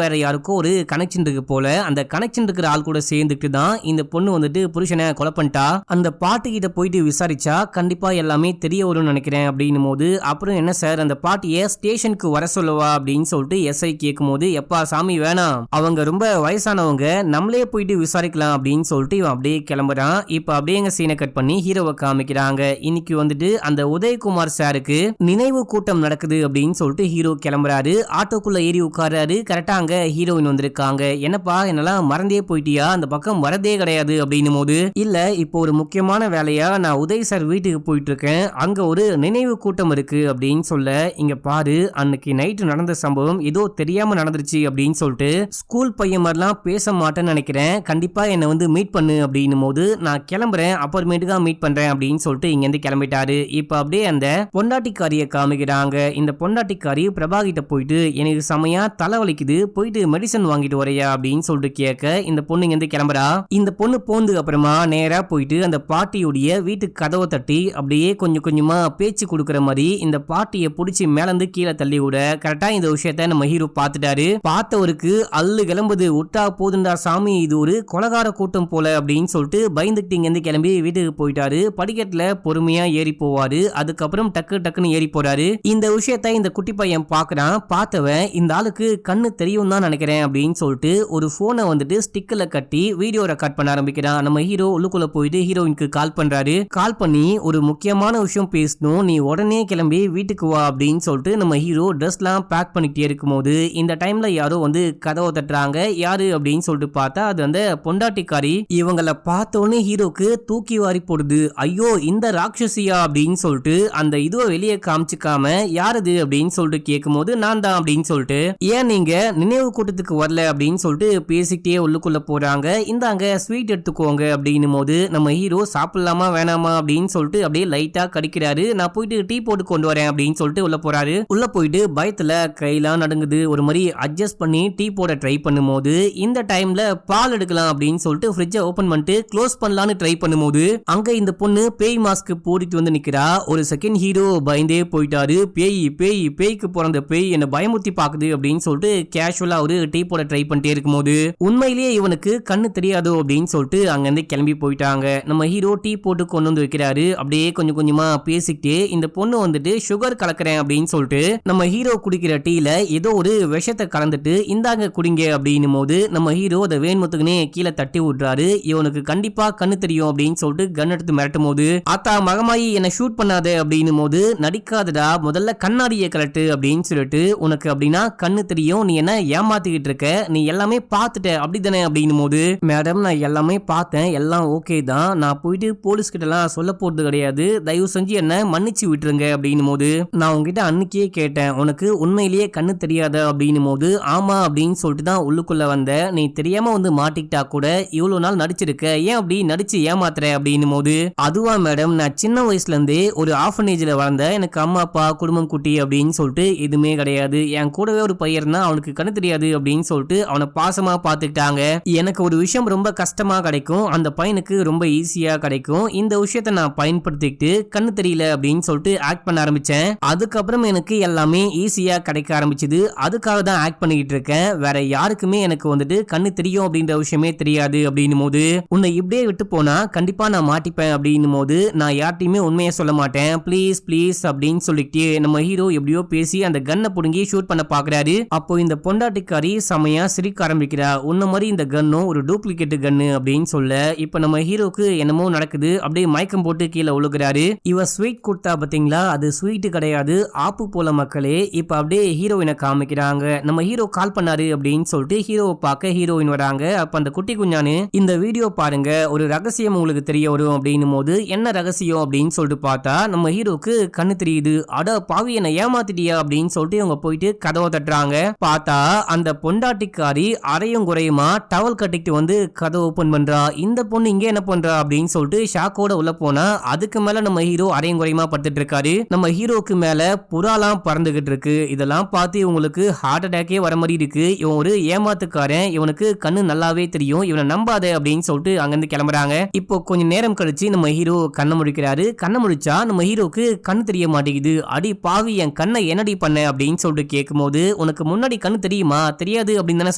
வேற யாருக்கும் ஒரு கனெக்ஷன் இருக்கு போல. அந்த கனெக்ஷன் இருக்கிற ஆள் கூட சேர்ந்துட்டு தான் இந்த பொண்ணு வந்துட்டு புருஷனை கொலை பண்ணிட்டா. அந்த பாட்டி கிட்ட போயிட்டு விசாரிச்சா கண்டிப்பா எல்லாமே தெரிய வரும்னு நினைக்கிறேன் அப்படின்னும் போது, அப்புறம் என்ன சார் அந்த பாட்டியை ஸ்டேஷனுக்கு வர சொல்லவா அப்படின்னு சொல்லிட்டு எஸ்ஐ கேட்கும் போது, எப்பா சாமி வேணாம், அவங்க ரொம்ப வயசானவங்க, நம்மளே போயிட்டு விசாரிக்கலாம் அப்படின்னு சொல்லிட்டு இவன் அப்படியே கிளம்புறான். இப்ப அப்படியே எங்க சீனை கட் பண்ணி ஹீரோவை காமிக்கிறாங்க. இன்னைக்கு வந்துட்டு அந்த உதயகுமார் சாருக்கு நினைவு கூட்டம் நடக்குது அப்படின்னு சொல்லிட்டு ஹீரோ கிளம்புறாரு. ஆட்டோக்குள்ள ஏறி உட்கார்றாரு. கரெக்டா அங்க ஹீரோயின் வந்திருக்காங்க. என்னப்பா என்னெல்லாம் மறந்தே போயிட்டியா, அந்த பக்கம் வரதே கிடையாது அப்படின்னும் போது, இல்ல இப்போ ஒரு முக்கியமான வேலையா நான் உதய் சார் வீட்டுக்கு போயிட்டு இருக்கேன், அங்க ஒரு நினைவு கூட்டம் இருக்கு அப்படின்னு சொல்ல, இங்க பாரு அன்னைக்கு நைட்டு நடந்த சம்பவம் ஏதோ தெரியாம நடந்துருச்சு அப்படின்னு சொல்லிட்டு ஸ்கூல் பையன் மாதிரிலாம் பேச மாட்டேன்னு நினைக்கிறேன், கண்டிப்பா என்னை வந்து மீட் பண்ணு அப்படின்னும் போது, நான் கிளம்புறேன் அப்புறமேட்டுக்கா மீட் பண்றேன் அப்படின்னு சொல்லிட்டு இங்க இருந்து கிளம்பிட்டாரு. இப்ப அப்படியே அந்த பொண்டாட்டிக்காரிய காமிக்கிறாங்க. இந்த பொண்டாட்டிக்காரி பிரபா கிட்ட போயிட்டு, எனக்கு செமையா தலைவலிக்குது, போயிட்டு மெடிசன் வாங்கிட்டு வரையா அப்படின்னு சொல்லிட்டு கேட்க, இந்த பொண்ணு இங்க இருந்து கிளம்புறா. இந்த பொண்ணு போந்து அப்புறமா நேரா போயிட்டு அந்த பாட்டியுடைய வீட்டுக்கு கதவை தட்டி அப்படியே கொஞ்சம் கொஞ்சமா பேச்சு கொடுக்கற மாதிரி இந்த பாட்டியை பிடிச்சி மேலந்து கீழே தள்ளி விட, கரெக்டா இந்த விஷயத்த நம்ம ஹீரோ பார்த்துட்டாரு. பார்த்தவருக்கு அல்லு கிளம்புது, விட்டா போதுண்டா சாமி, இது ஒரு கொலகார கூட்டம் போல அப்படின்னு சொல்லிட்டு பயந்துட்டு இங்க இருந்து கிளம்பி வீட்டுக்கு போயிட்டாரு. படிக்கட்டுல பொறுமையா ஏறி போவாரு. அதுக்கப்புறம் டக்கு டக்குன்னு ஏறி போறாரு. இந்த விஷயத்த இந்த குட்டி பையன் பாக்குறான். பார்த்தவன் இந்த ஆளுக்கு கண்ணு தெரியும் தான் நினைக்கிறேன் அப்படின்னு சொல்லிட்டு ஒரு போனை வந்துட்டு ஸ்டிக்கர்ல கட்டி வீடியோ ரெக்கார்ட் பண்ண ஆரம்பிக்கிறான். நம்ம ஹீரோ உள்ளுக்குள்ள போயிட்டு ஹீரோயினுக்கு கால் பண்றாரு. கால் பண்ணி ஒரு முக்கியமான விஷயம் பேசணும், நீ உடனே கிளம்பி வீட்டுக்கு வா அப்படின்னு சொல்லிட்டு நம்ம ஹீரோ ட்ரெஸ்லாம் பேக் பண்ணிட்டே இருக்கும் போது இந்த டைம்ல யாரோ வந்து கதவை தட்டுறாங்க. யாரு அப்படின்னு சொல்லிட்டு பார்த்தா அது அந்த பொண்டாட்டிக்காரி. இவங்கள பார்த்தோன்னே ஹீரோக்கு தூக்கி வாரி போடுது. ஐயோ இந்த ராட்சசியா அப்படின்னு சொல்லிட்டு அந்த இதுவை வெளியே காமிச்சுக்காம யாரது அப்படின்னு சொல்லிட்டு கேட்கும் போது, நான் தான் அப்படின்னு சொல்லிட்டு, ஏன் நீங்க நினைவு கூட்டத்துக்கு வரல அப்படின்னு சொல்லிட்டு பேசிக்கிட்டே உள்ளுக்குள்ள போறாங்க. இந்தாங்க ஸ்வீட் எடுத்துக்கோங்க அப்படின்னும் போது நம்ம ஹீரோ சாப்பிடலாமா வேணாமா அப்படின்னு சொல்லிட்டு அப்படியே லைட்டா கடிக்கிறாரு. நான் போயிட்டு டீ போட்டு கொண்டு வரேன் அப்படின்னு சொல்லிட்டு உள்ள போறாரு. உள்ள போயிட்டு பயத்துல கையெல்லாம் நடுங்குது. ஒரு மாதிரி அட்ஜஸ்ட் பண்ணி டீ போட ட்ரை பண்ணும்போது இந்த டைம்ல பால் எடுக்கலாம் அப்படின்னு சொல்லிட்டு ஃப்ரிட்ஜை ஓபன் பண்ணிட்டு க்ளோஸ் பண்ணலான்னு ட்ரை பண்ணும்போது அங்க இந்த பொண்ணு பேய் மாஸ்க் போட்டுட்டு வந்து நிக்கிறா. ஒரு செகண்ட் ஹீரோ பயந்தே போயிட்டாரு. பேய் பேய் பேய்க்கு பிறந்த பேய் என்ன பயமுத்தி பாக்குது அப்படின்னு சொல்லிட்டு கேஷுவலா ஒரு டீ போட ட்ரை பண்ணிட்டே இருக்கும்போது உண்மையிலேயே இவனுக்கு கண்ணு தெரியாதோ அப்படின்னு சொல்லிட்டு அங்க இருந்து கிளம்பி போயிட்டாங்க. நம்ம ஹீரோ டீ போட்டு கொண்டு வந்து வைக்கிறாரு. அப்படியே கொஞ்சம் கொஞ்சமா பேசிக்கிட்டே இந்த பொண்ணு வந்துட்டு சுகர் கலக்குறேன் அப்படின்னு சொல்லிட்டு நம்ம ஹீரோ குடிக்கிற டீல ஏதோ ஒரு விஷத்தை கலந்துட்டு இந்தாங்க குடிங்க அப்படின்னும் போது நம்ம ஹீரோ அதை வேண்முத்துக்குனே கீழே தட்டி விடுறாரு. இவனுக்கு கண்டிப்பா கண்ணு தெரியும் அப்படின்னு சொல்லிட்டு கன் எடுத்து மிரட்டும் போது, ஆத்தா மகமாயி என்ன ஷூட் பண்ணாத அப்படின்னும் போது, நடிக்காதடா முதல்ல கண்ணாடியை கலட்டு அப்படின்னு சொல்லிட்டு, உனக்கு அப்படின்னா கண்ணு தெரியும், நீ என்ன ஏமாத்திக்கிட்டு இருக்க, நீ எல்லாமே பார்த்துட்ட அப்படித்தானே அப்படின்னும் போது, மேடம் நான் எல்லாமே பார்த்தேன், எல்லாம் ஓகே தான், நான் போயிட்டு போலீஸ் கிட்ட எல்லாம் சொல்ல போறது கிடையாது, தயவு செஞ்சு என்ன மன்னிச்சு விட்டுருங்க அப்படின்னும் போது, நான் உங்ககிட்ட அன்னைக்கே கேட்டேன் உனக்கு உண்மையிலேயே கண்ணு தெரியாத அப்படின்னும் போது, ஆமா அப்படின்னு சொல்லிட்டு தான் உள்ளுக்குள்ள வந்த, நீ தெரியாம வந்து மாட்டிக்கிட்டா கூட இவ்வளவு நாள் நடிச்சிருக்க, ஏன் அப்படி நடிச்சு ஏமாத்துற அப்படின்னும் போது, அதுவா மேடம் நான் சின்ன வயசுல இருந்தே ஒரு ஆர்ஃபனேஜ்ல வளர்ந்த, எனக்கு அம்மா அப்பா குடும்பம் குட்டி அப்படின்னு சொல்லிட்டு எதுவுமே கிடையாது, என் கூடவே ஒரு பையன் தான், அவனுக்கு கண்ணு தெரியாது அப்படின்னு சொல்லிட்டு அவனை பாசமா பாத்துக்கிட்டாங்க, எனக்கு ஒரு விஷயம் ரொம்ப கஷ்டமா கிடைக்கும், அந்த பையனுக்கு ரொம்ப ஈஸியா கிடைக்கும், இந்த விஷயத்த நான் பயன்படுத்திக்கிட்டு கண்ணு தெரியல அப்படின்னு சொல்லிட்டு ஆக்ட் பண்ண ஆரம்பிச்சேன், அதுக்கப்புறம் எனக்கு எல்லாமே ஈஸியா கிடைக்க ஆரம்பிச்சது, அதுக்காக தான் ஆக்ட் பண்ணிக்கிட்டு இருக்கேன், வேற யாருக்குமே எனக்கு வந்துட்டு கண்ணு தெரியும் அப்படின்ற விஷயமே தெரியாது அப்படின்னும் போது, உன்னை இப்படியே விட்டு போனா கண்டிப்பா நான் மாட்டிப்பேன் அப்படின்னும் போது, நான் யார்ட்டையுமே உண்மையை சொல்ல மாட்டேன், ப்ளீஸ் ப்ளீஸ் அப்படின்னு சொல்லிட்டு நம்ம ஹீரோ எப்படியோ பேசி அந்த கன்னை புடுங்கி ஷூட் பண்ண பாக்குறாரு. அப்போ இந்த பொண்டாட்டிக்காரி செமையா சிரிக்க ஆரம்பிக்கிறா. உன்ன மாதிரி இந்த கன்னும் ஒரு டூப்ளிகேட் கன்னு அப்படின்னு சொல்ல, இப்ப நம்ம ஹீரோக்கு என்னமோ நடக்குது, அப்படியே மயக்கம் போட்டு கீழே உழுகுறாரு. இவ ஸ்வீட் கொடுத்தா பாத்தீங்களா, அது ஸ்வீட் கிடையாது ஆப்பு போல மக்களே. இப்ப அப்படியே ஹீரோயினை காமிக்கிறாங்க. நம்ம ஹீரோ கால் பண்ணாரு அப்படின்னு சொல்லிட்டு ஹீரோவை பார்க்க ஹீரோயின் வராங்க. அப்ப அந்த குட்டி குஞ்சானு, இந்த வீடியோ பாருங்க ஒரு ரகசியம் உங்களுக்கு தெரிய வரும் அப்படின்னும் போது, என்ன ரகசியம் அப்படின்னு சொல்லிட்டு பார்த்தா நம்ம ஹீரோக்கு கண்ணு தெரியுது. அட பாவி என்ன ஏமாத்திட்டியா அப்படின்னு சொல்லிட்டு இவங்க போயிட்டு கதவை தட்டுறாங்க. பார்த்தா அந்த பொண்டாட்டிக்காரி அரையும் குறையுமா டவல் கட்டிட்டு வந்து கதவை ஓபன் பண்றா. இந்த பொண்ணு இங்க என்ன பண்றா அப்படின்னு சொல்லிட்டு ஷாக்கோட உள்ள போனா, அதுக்கு மேல நம்ம ஹீரோ அரையும் குறையுமா படுத்துட்டு இருக்காரு. நம்ம ஹீரோக்கு மேல புறாலாம் பறந்துகிட்டு இருக்கு. இதெல்லாம் பார்த்து இவங்களுக்கு ஹார்ட் அட்டாக்கே வர மாதிரி இருக்கு. இவன் ஒரு ஏமாத்துக்காரன், இவனுக்கு கண்ணு நல்லாவே தெரியும், இவனை நம்பாத அப்படின்னு சொல்லிட்டு அங்கிருந்து கிளம்புறாங்க. இப்போ கொஞ்சம் நேரம் கழிச்சு நம்ம ஹீரோ கண்ணை முடிக்கிறாரு. கண்ணை முடிச்சா நம்ம ஹீரோக்கு கண்ணு தெரிய மாட்டேங்குது. அடி பாவி என் கண்ணை என்னடி பண்ண அப்படின்னு சொல்லிட்டு கேட்கும்போது உனக்கு முன்னாடி கண்ணு தெரியுமா தெரியாது அப்படின்னு தானே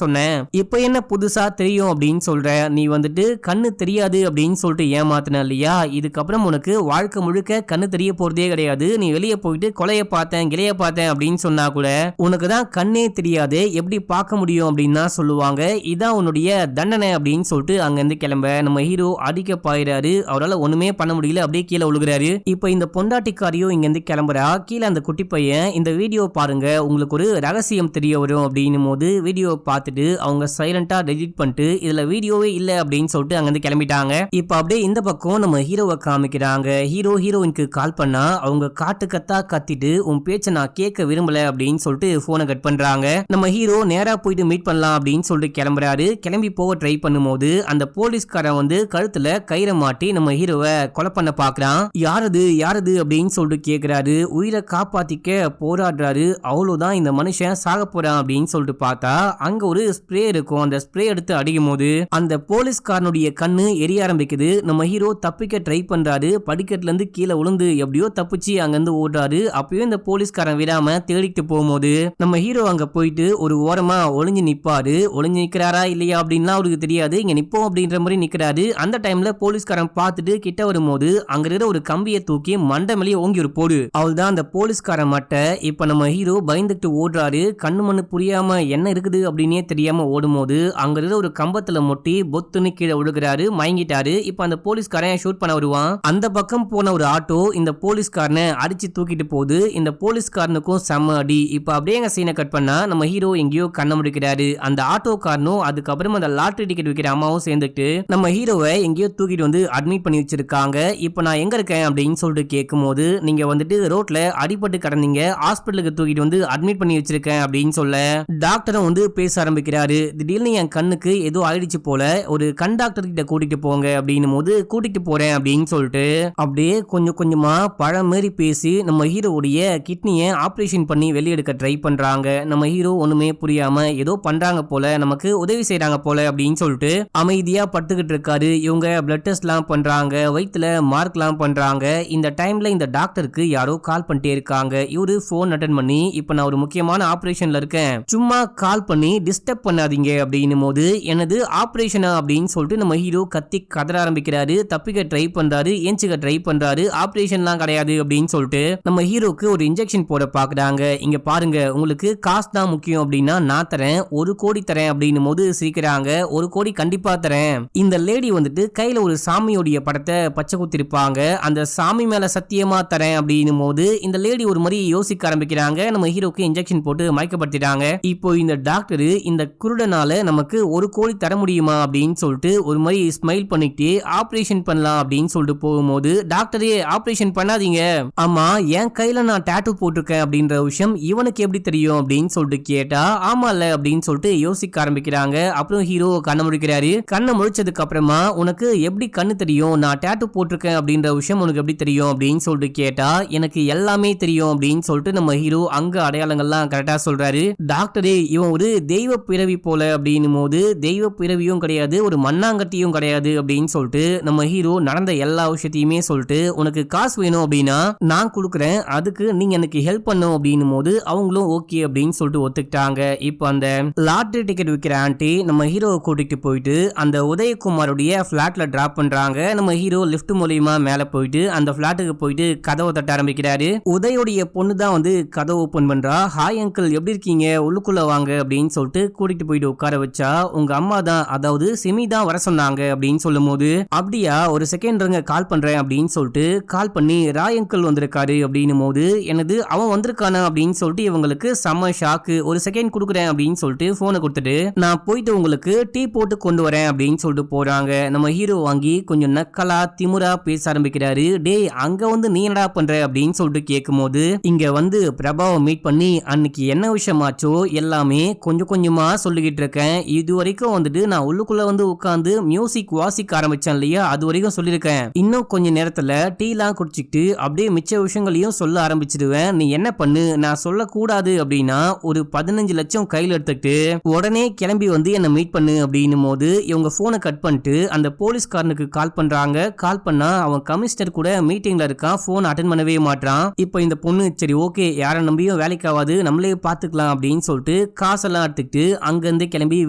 சொன்னேன், இப்ப என்ன புதுசா தெரியும் அப்படின்னு சொல்ற, நீ வந்துட்டு கண்ணு தெரியாது அப்படின்னு சொல்லிட்டு ஏமாத்தின இல்லையா, இதுக்கப்புறம் உனக்கு வாழ்க்கை முழுக்க கண்ணு தெரிய போறதே கிடையாது, நீ வெளியே போயிட்டு கொலைய பார்த்தேன் கிளைய பார்த்தேன் அப்படின்னு சொன்னா கூட உனக்கு தான் கண்ணே தெரியாது எப்படி பார்க்க முடியும் அப்படின்னு தான் சொல்லுவாங்க, இதான் உன்னுடைய தண்டனை அப்படின்னு சொல்லிட்டு அங்க இருந்து கிளம்ப நம்ம ஹீரோ அடிக்க பாயிறாரு, அவரால் ஒண்ணுமே பண்ண முடியல அப்படியே கீழே விழுகிறாரு. இப்ப இந்த பொண்டாட்டிக்காரியும் இங்க இருந்து கிளம்புறா, கீழே அந்த குட்டி பையன் இந்த வீடியோ பாருங்க உங்களுக்கு ஒரு ரகசியம் தெரிய வரும் அப்படின்னும் போது வீடியோ பார்த்துட்டு அவங்க சைலண்டா டெலிட் பண்ணிட்டு இதுல வீடியோவே இல்ல அப்படின்னு சொல்லிட்டு அங்க இருந்து கிளம்பிட்டாங்க. இப்ப அப்படியே இந்த பக்கம் நம்ம ஹீரோவை காமிக்கிறாங்க, ஹீரோயினுக்கு கால் பண்ணா அவங்க காட்டு கத்தா கத்திட்டு உன் பேச்ச நான் கேட்க விரும்பல அப்படின்னு சொல்லிட்டு போனை கட் பண்றாங்க. நம்ம ஹீரோ நேரா போயிட்டு மீட் பண்ணலாம் அப்படின்னு சொல்லிட்டு கிளம்புறாரு. கிளம்பி போக ட்ரை பண்ணும்போது அந்த போலீஸ்காரன் வந்து கழுத்துல கயிறை மாட்டி நம்ம ஹீரோவை கொலை பண்ண பாக்குறான். யாரது யாரது அப்படின்னு சொல்லிட்டு கேக்குறாரு. உயிரை காப்பாத்திக்க போராடுறாரு. அவ்வளவுதான் இந்த மனுஷன் சாக போறான் அப்படின்னு சொல்லிட்டு பார்த்தா அங்க ஒரு ஸ்ப்ரே இருக்கும். அந்த ஸ்ப்ரே எடுத்து அடிக்கும் போது அந்த போலீஸ்காரனுடைய கண்ணு எரிய ஆரம்பிக்குது. நம்ம ஹீரோ தப்பிக்க ட்ரை பண்றாரு. படிக்கட்டுல இருந்து கீழே விழுந்து எப்படியோ தப்பிச்சு அங்க இருந்து ஓடுறாரு. அப்பயும் இந்த போலீஸ்காரன் விடாம தேடிட்டு போகும்போது நம்ம ஹீரோ அங்க போயிட்டு ஒரு ஓரமா ஒளிஞ்சு நிப்பாரு. ஒளிஞ்சு நிக்கிறாரா இல்லையா அப்படின்லாம் அவருக்கு தெரியாது. இங்க நிப்போம் அப்படின்ற மாதிரி நிக்கிறாரு. அந்த டைம்ல போலீஸ்காரன் பார்த்துட்டு கிட்ட வரும்போது அங்க இருக்கிற ஒரு கம்பியை தூக்கி மண்டை மேலே ஓங்கி ஒரு போடு. அவள்தான் அந்த போலீஸ்காரன் மட்டை. இப்ப நம்ம ஹீரோ பயந்துட்டு ஓடுறாரு. கண்ணு மண்ணு புரியாம என்ன இருக்குது அப்படின்னே தெரியாம ஓடும்போது அங்க இருக்கிற ஒரு கம்பத்துல மொட்டி பொத்துன்னு கீழே விழுகிறாரு. மயங்கிட்டாரு. இப்ப அந்த போலீஸ்காரன் ஷூட் பண்ண வருவான். அந்த பக்கம் போன ஒரு ஆட்டோ இந்த போலீஸ்காரனை அடிச்சு தூக்கிட்டு போகுது. இந்த போலீஸ்காரனுக்கும் செம்ம அடி. இப்ப அப்படியே எங்க சீனை கட் பண்ணா நம்ம ஹீரோ எங்கேயோ கண்ண முடிக்கிறாரு. அந்த ஆட்டோக்காரனும் அதுக்கப்புறம் அந்த லாட்டரி டிக்கெட் விற்கிற அம்மாவும் சேர்ந்துட்டு நம்ம ஹீரோவை எங்கேயோ தூக்கிட்டு வந்து அட்மிட் பண்ணி வச்சிருக்காங்க. இப்ப நான் எங்க இருக்கேன் அப்படின்னு சொல்லிட்டு கேட்கும்போது நீங்க வந்துட்டு ரோட்ல அடிபட்டு கிடந்தீங்க, ஹாஸ்பிட்டலுக்கு தூக்கிட்டு வந்து அட்மிட் பண்ணி வச்சிருக்கேன் அப்படின்னு சொல்ல டாக்டரும் வந்து பேச ஆரம்பிக்கிறாரு. திடீர்னு என் கண்ணுக்கு ஏதோ ஆயிடுச்சு போல, ஒரு கண் டாக்டர் கிட்ட கூட்டிட்டு போங்க அப்படின்னும் போது கூட்டிட்டு போறேன் அப்படின்னு சொல்லிட்டு அப்படியே கொஞ்சம் கொஞ்சமா பழம் மாரி பேசி நம்ம ஹீரோவுடைய கிட்னியை ஆபரேஷன் பண்ணி வெளியெடுக்க ட்ரை பண்றாங்க. நம்ம ஹீரோ ஒண்ணுமே புரியாம ஏதோ பண்றாங்க போல, நமக்கு உதவி செய்யறாங்க போல அப்படின்னு சொல்லிட்டு அமைதியா படுத்துக்கிட்டு இருக்காரு. இவங்க பிளட் டெஸ்ட் எல்லாம் பண்றாங்க, வயிற்றுல மார்க் எல்லாம் பண்றாங்க. இந்த டைம்ல இந்த டாக்டருக்கு யாரோ கால் பண்ணிட்டே இருக்காங்க. இவரு போன் அட்டன் பண்ணி இப்ப நான் ஒரு முக்கியமான ஆபரேஷன்ல இருக்கேன், சும்மா கால் பண்ணி டிஸ்டர்ப் பண்ணாதீங்க அப்படின்னும் போது எனது ஆபரேஷனா அப்படின்னு சொல்லிட்டு நம்ம ஹீரோ கத்தி கதற ஆரம்பிக்கிறாரு. தப்பிக்க ட்ரை பண்றாரு, ஏஞ்சிக்க ட்ரை பண்றாரு. ஆபரேஷன்லாம் கிடையாது அப்படின்னு சொல்லிட்டு நம்ம ஹீரோக்கு ஒரு இன்ஜெக்ஷன் போட பாக்குறாங்க. இங்க பாருங்க உங்களுக்கு காசு தான் முக்கியம் அப்படின்னா நான் தரேன், 1 கோடி தரேன் அப்படின்னும் போது சிரிக்கிறாங்க. 1 கோடி கண்டிப்பா தரேன். இந்த லேடி வந்துட்டு கையில ஒரு சாமியோடைய படத்தை பச்சை குத்திருப்பாங்க. அந்த சாமி மேல சத்தியமா தரேன் அப்படின்னும் போது இந்த லேடி ஒரு மாதிரி யோசிக்க ஆரம்பிக்கிறாங்க. நம்ம ஹீரோக்கு இன்ஜெக்ஷன் போட்டு மயக்கப்படுத்திட்டாங்க. இப்போ இந்த டாக்டர் இந்த குருடனால நமக்கு 1 கோடி தர முடியுமா அப்படின்னு சொல்லிட்டு ஒரு மாதிரி ஸ்மைல் பண்ணிட்டு ஆபரேஷன் பண்ணலாம் அப்படின்னு சொல்லிட்டு போகும்போது டாக்டரே ஆபரேஷன் பண்ணாதீங்க, ஆமா என் கையில நான் டாட்டூ போட்டிருக்கேன் அப்படின்ற விஷயம் இவனுக்கு எப்படி தெரியும் அப்படின்னு சொல்லிட்டு கேட்டா ஆமால அப்படின்னு சொல்லிட்டு யோசிக்க ஆரம்பிக்கிறாங்க. அப்புறம் ஹீரோ கண்ணை முடிக்கிறாரு. கண்ணை முடிச்சதுக்கு அப்புறமா உனக்கு எப்படி கண்ணு தெரியும், நான் டாட்டூ போட்டிருக்கேன் அப்படின்ற விஷயம் உனக்கு எப்படி தெரியும் அப்படின்னு சொல்லிட்டு கேட்டா எனக்கு எல்லாமே தெரியும் அப்படின்னு சொல்லிட்டு நம்ம ஹீரோ அங்க அடையாளங்கள்லாம் கரெக்டா சொல்றாரு. டாக்டரே இவன் ஒரு தெய்வ பிறவி போல அப்படின்னும் போது தெய்வ பிறவியும் கிடையாது, ஒரு மண்ணாங்கட்டியும் கிடையாது அப்படின்னு சொல்லிட்டு நம்ம ஹீரோ நடந்த எல்லா விஷயத்தையுமே சொல்லிட்டு உனக்கு காசு வேணும் அப்படின்னா நான் கொடுக்குறேன், அதுக்கு நீங்க எனக்கு ஹெல்ப் பண்ணும் அப்படின்னும் போது அவங்களும் ஓகே அப்படின்னு சொல்லிட்டு ஒத்துக்கிட்டாங்க. இப்போ அந்த லாட்டரி டிக்கெட் விற்கிற ஆண்டி நம்ம ஹீரோவை கூட்டிட்டு போயிட்டு அந்த உதயகுமாருடைய பிளாட்ல டிராப் பண்றாங்க. நம்ம ஹீரோ லிஃப்ட் மூலியமா மேல போயிட்டு அந்த பிளாட்டுக்கு போயிட்டு கதவை தட்ட ஆரம்பிக்கிறாரு. உதயோடைய பொண்ணு தான் வந்து கதவை ஓபன் பண்றா. ஹாய் அங்கிள் எப்படி இருக்கீங்க, உள்ளுக்குள்ள வாங்க அப்படின்னு சொல்லிட்டு கூட்டிட்டு போயிட்டு உட்கார வச்சா உங்க அம்மா தான் அதாவது சிமி தான் வர சொன்னாங்க அப்படின்னு சொல்லும் போது அப்படியா ஒரு செகண்ட் இருங்க கால் பண்றேன் அப்படின்னு சொல்லிட்டு கால் பண்ணி ராய் அங்கிள் வந்திருக்காரு அப்படின்னும் போது எனது அவன் வந்திருக்கானா அப்படின்னு சொல்லிட்டு இவங்களுக்கு செம்ம ஷாக்கு. ஒரு செகண்ட் கொடுக்குறேன் அப்படின்னு சொல்லிட்டு போனை கொடுத்துட்டு நான் போயிட்டு உங்களுக்கு டீ போட்டு கொண்டு வரேன் அப்படின்னு சொல்லிட்டு போறாங்க. நம்ம ஹீரோ வாங்கி கொஞ்சம் நக்கலா திமுறா பேச ஆரம்பிக்கிறாரு. டேய் அங்க வந்து நீ என்னடா பண்ற அப்படின்னு சொல்லிட்டு கேட்கும் போது இங்க வந்து பிரபாவை மீட் பண்ணி அன்னைக்கு என்ன விஷயமாச்சோ எல்லாமே கொஞ்சம் கொஞ்சமா சொல்லிக்கிட்டு இருக்கேன். இது வரைக்கும் வந்துட்டு நான் உள்ளுக்குள்ள வந்து உட்காந்து மியூசிக் வாசிக்க ஆரம்பிச்சேன் இல்லையா, அது வரைக்கும் சொல்லியிருக்கேன். இன்னும் கொஞ்ச நேரத்துல டீ எல்லாம் குடிச்சிட்டு அப்படியே மிச்ச விஷயங்களையும் சொல்ல ஆரம்பிச்சிடுவேன். நீ என்ன பண்ணு, நான் சொல்லக்கூடாது அப்படின்னா ஒரு 15 லட்சம் கையில் எடுத்துக்கிட்டு உடனே கிளம்பி வந்து என்ன மீட் பண்ணு அப்படின்னும் போது இவங்க போனை கட் பண்ணிட்டு அந்த போலீஸ்காரனுக்கு கால் பண்றாங்க. கால் பண்ணா அவன் கமிஷனர் கூட மீட்டிங்ல இருக்கான், போன் அட்டன் பண்ணவே மாட்டான். இப்போ இந்த பொண்ணு சரி ஓகே யாரை நம்பியும் வேலைக்கு ஆகாது நம்மளே பாத்துக்கலாம் அப்படின்னு சொல்லிட்டு காசெல்லாம் எடுத்துக்கிட்டு அங்கிருந்து கிளம்பி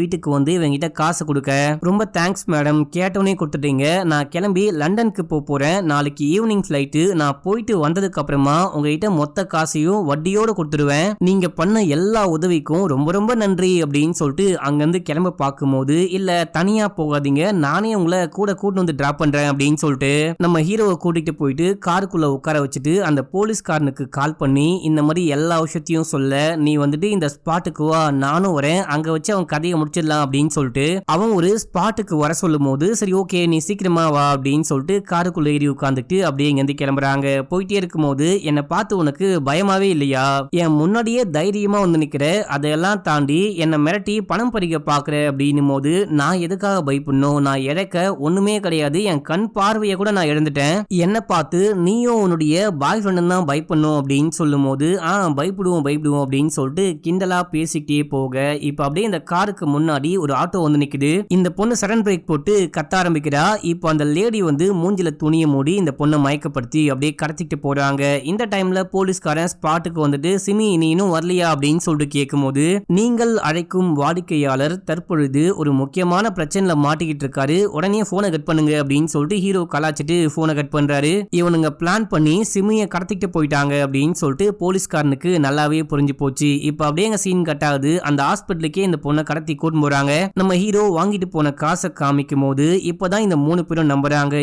வீட்டுக்கு வந்து இவங்கிட்ட காசு கொடுக்க ரொம்ப தேங்க்ஸ் மேடம் கேட்டவனே கொடுத்துட்டீங்க நான் கிளம்பி லண்டனுக்கு போறேன் நாளைக்கு ஈவினிங் ஃபிளைட்டு நான் போயிட்டு வந்ததுக்கு அப்புறமா உங்ககிட்ட மொத்த காசையும் வட்டியோட கொடுத்துருவேன் நீங்க பண்ண எல்லா உதவிக்கும் ரொம்ப ரொம்ப நன்றி அப்படின்னு சொல்லிட்டு அங்கிருந்து கிளம்ப பார்க்கும்போது இல்ல தனியா போகாதீங்க நானே உங்களை கூட கூட்டு வந்து டிராப் பண்றேன் அப்படின்னு சொல்லிட்டு நம்ம ஹீரோவை கூட்டிட்டு போயிட்டு காருக்குள்ள உட்கார வச்சுட்டு அந்த போலீஸ்காரனுக்கு கால் பண்ணி இந்த மாதிரி எல்லா விஷயத்தையும் சொல்ல நீ வந்துட்டு இந்த ஸ்பாட்டுக்கு வா நானும் வரேன் அங்க வச்சு அவன் கதையை முடிச்சிடலாம் அப்படின்னு சொல்லிட்டு அவன் ஒரு ஸ்பாட்டுக்கு வர சொல்லும் போது சரி ஓகே நீ சீக்கிரமா வா அப்படின்னு சொல்லிட்டு காருக்குள்ள ஏறி உட்காந்துட்டு அப்படியே இங்க இருந்து கிளம்புறாங்க போயிட்டே இருக்கும் போது என்னை பார்த்து உனக்கு பயமாவே இல்லையா என் முன்னாடியே தைரியமா வந்து நிக்கிற அதையெல்லாம் தாண்டி என்னை மிரட்டி பணம் பறிக்க பாக்குற அப்படின்னும் போது நான் எதுக்காக பயப்படணும் நான் இழக்க ஒண்ணுமே கிடையாது என் கண் பார்வையை கூட நான் இழந்துட்டேன் என்னை பார்த்து நீயும் உன்னுடைய பாய் ஃப்ரெண்ட் தான் பயப்படணும் அப்படின்னு சொல்லும் போது பயப்படுவோம் அப்படின்னு சொல்லிட்டு கிண்டலா பேசிக்கிட்டே போக இப்ப அப்படியே இந்த காருக்கு முன்னாடி ஒரு ஆட்டோ வந்து நிக்குது இந்த பொண்ணு சடன் பிரேக் போட்டு கத்த ஆரம்பிக்கிறா இப்போ அந்த லேடி வந்து மூஞ்சில துணியை மூடி இந்த பொண்ணை மயக்கப்படுத்தி அப்படியே கடத்திட்டு போறாங்க இந்த டைம்ல போலீஸ்காரன் ஸ்பாட்டுக்கு வந்துட்டு சிமி நீ இன்னும் வரலையா அப்படின்னு சொல்லிட்டு கேட்கும் போது நீங்கள் அழைக்கும் வாடிக்கையாளர் தற்பொழுது ஒரு முக்கியமான பிரச்சனைல மாட்டிக்கிட்டு இருக்காரு உடனே போனை கட் பண்ணுங்க அப்படின்னு சொல்லிட்டு ஹீரோ கலாச்சிட்டு போனை கட் பண்றாரு இவனுங்க பிளான் பண்ணி சிமியை கடத்திட்டு போயிட்டாங்க அப்படின்னு சொல்லிட்டு போலீஸ்காரனுக்கு நல்லாவே புரிஞ்சு போச்சு இப்ப அப்படியே சீன் கட் ஆகுது அந்த ஹாஸ்பிட்டலுக்கே இந்த பொண்ணை கடத்தி கூட்டு போறாங்க நம்ம ஹீரோ வாங்கிட்டு போன காசை காமிக்கும் போது இப்பதான் இந்த 3 பேரும் நம்புறாங்க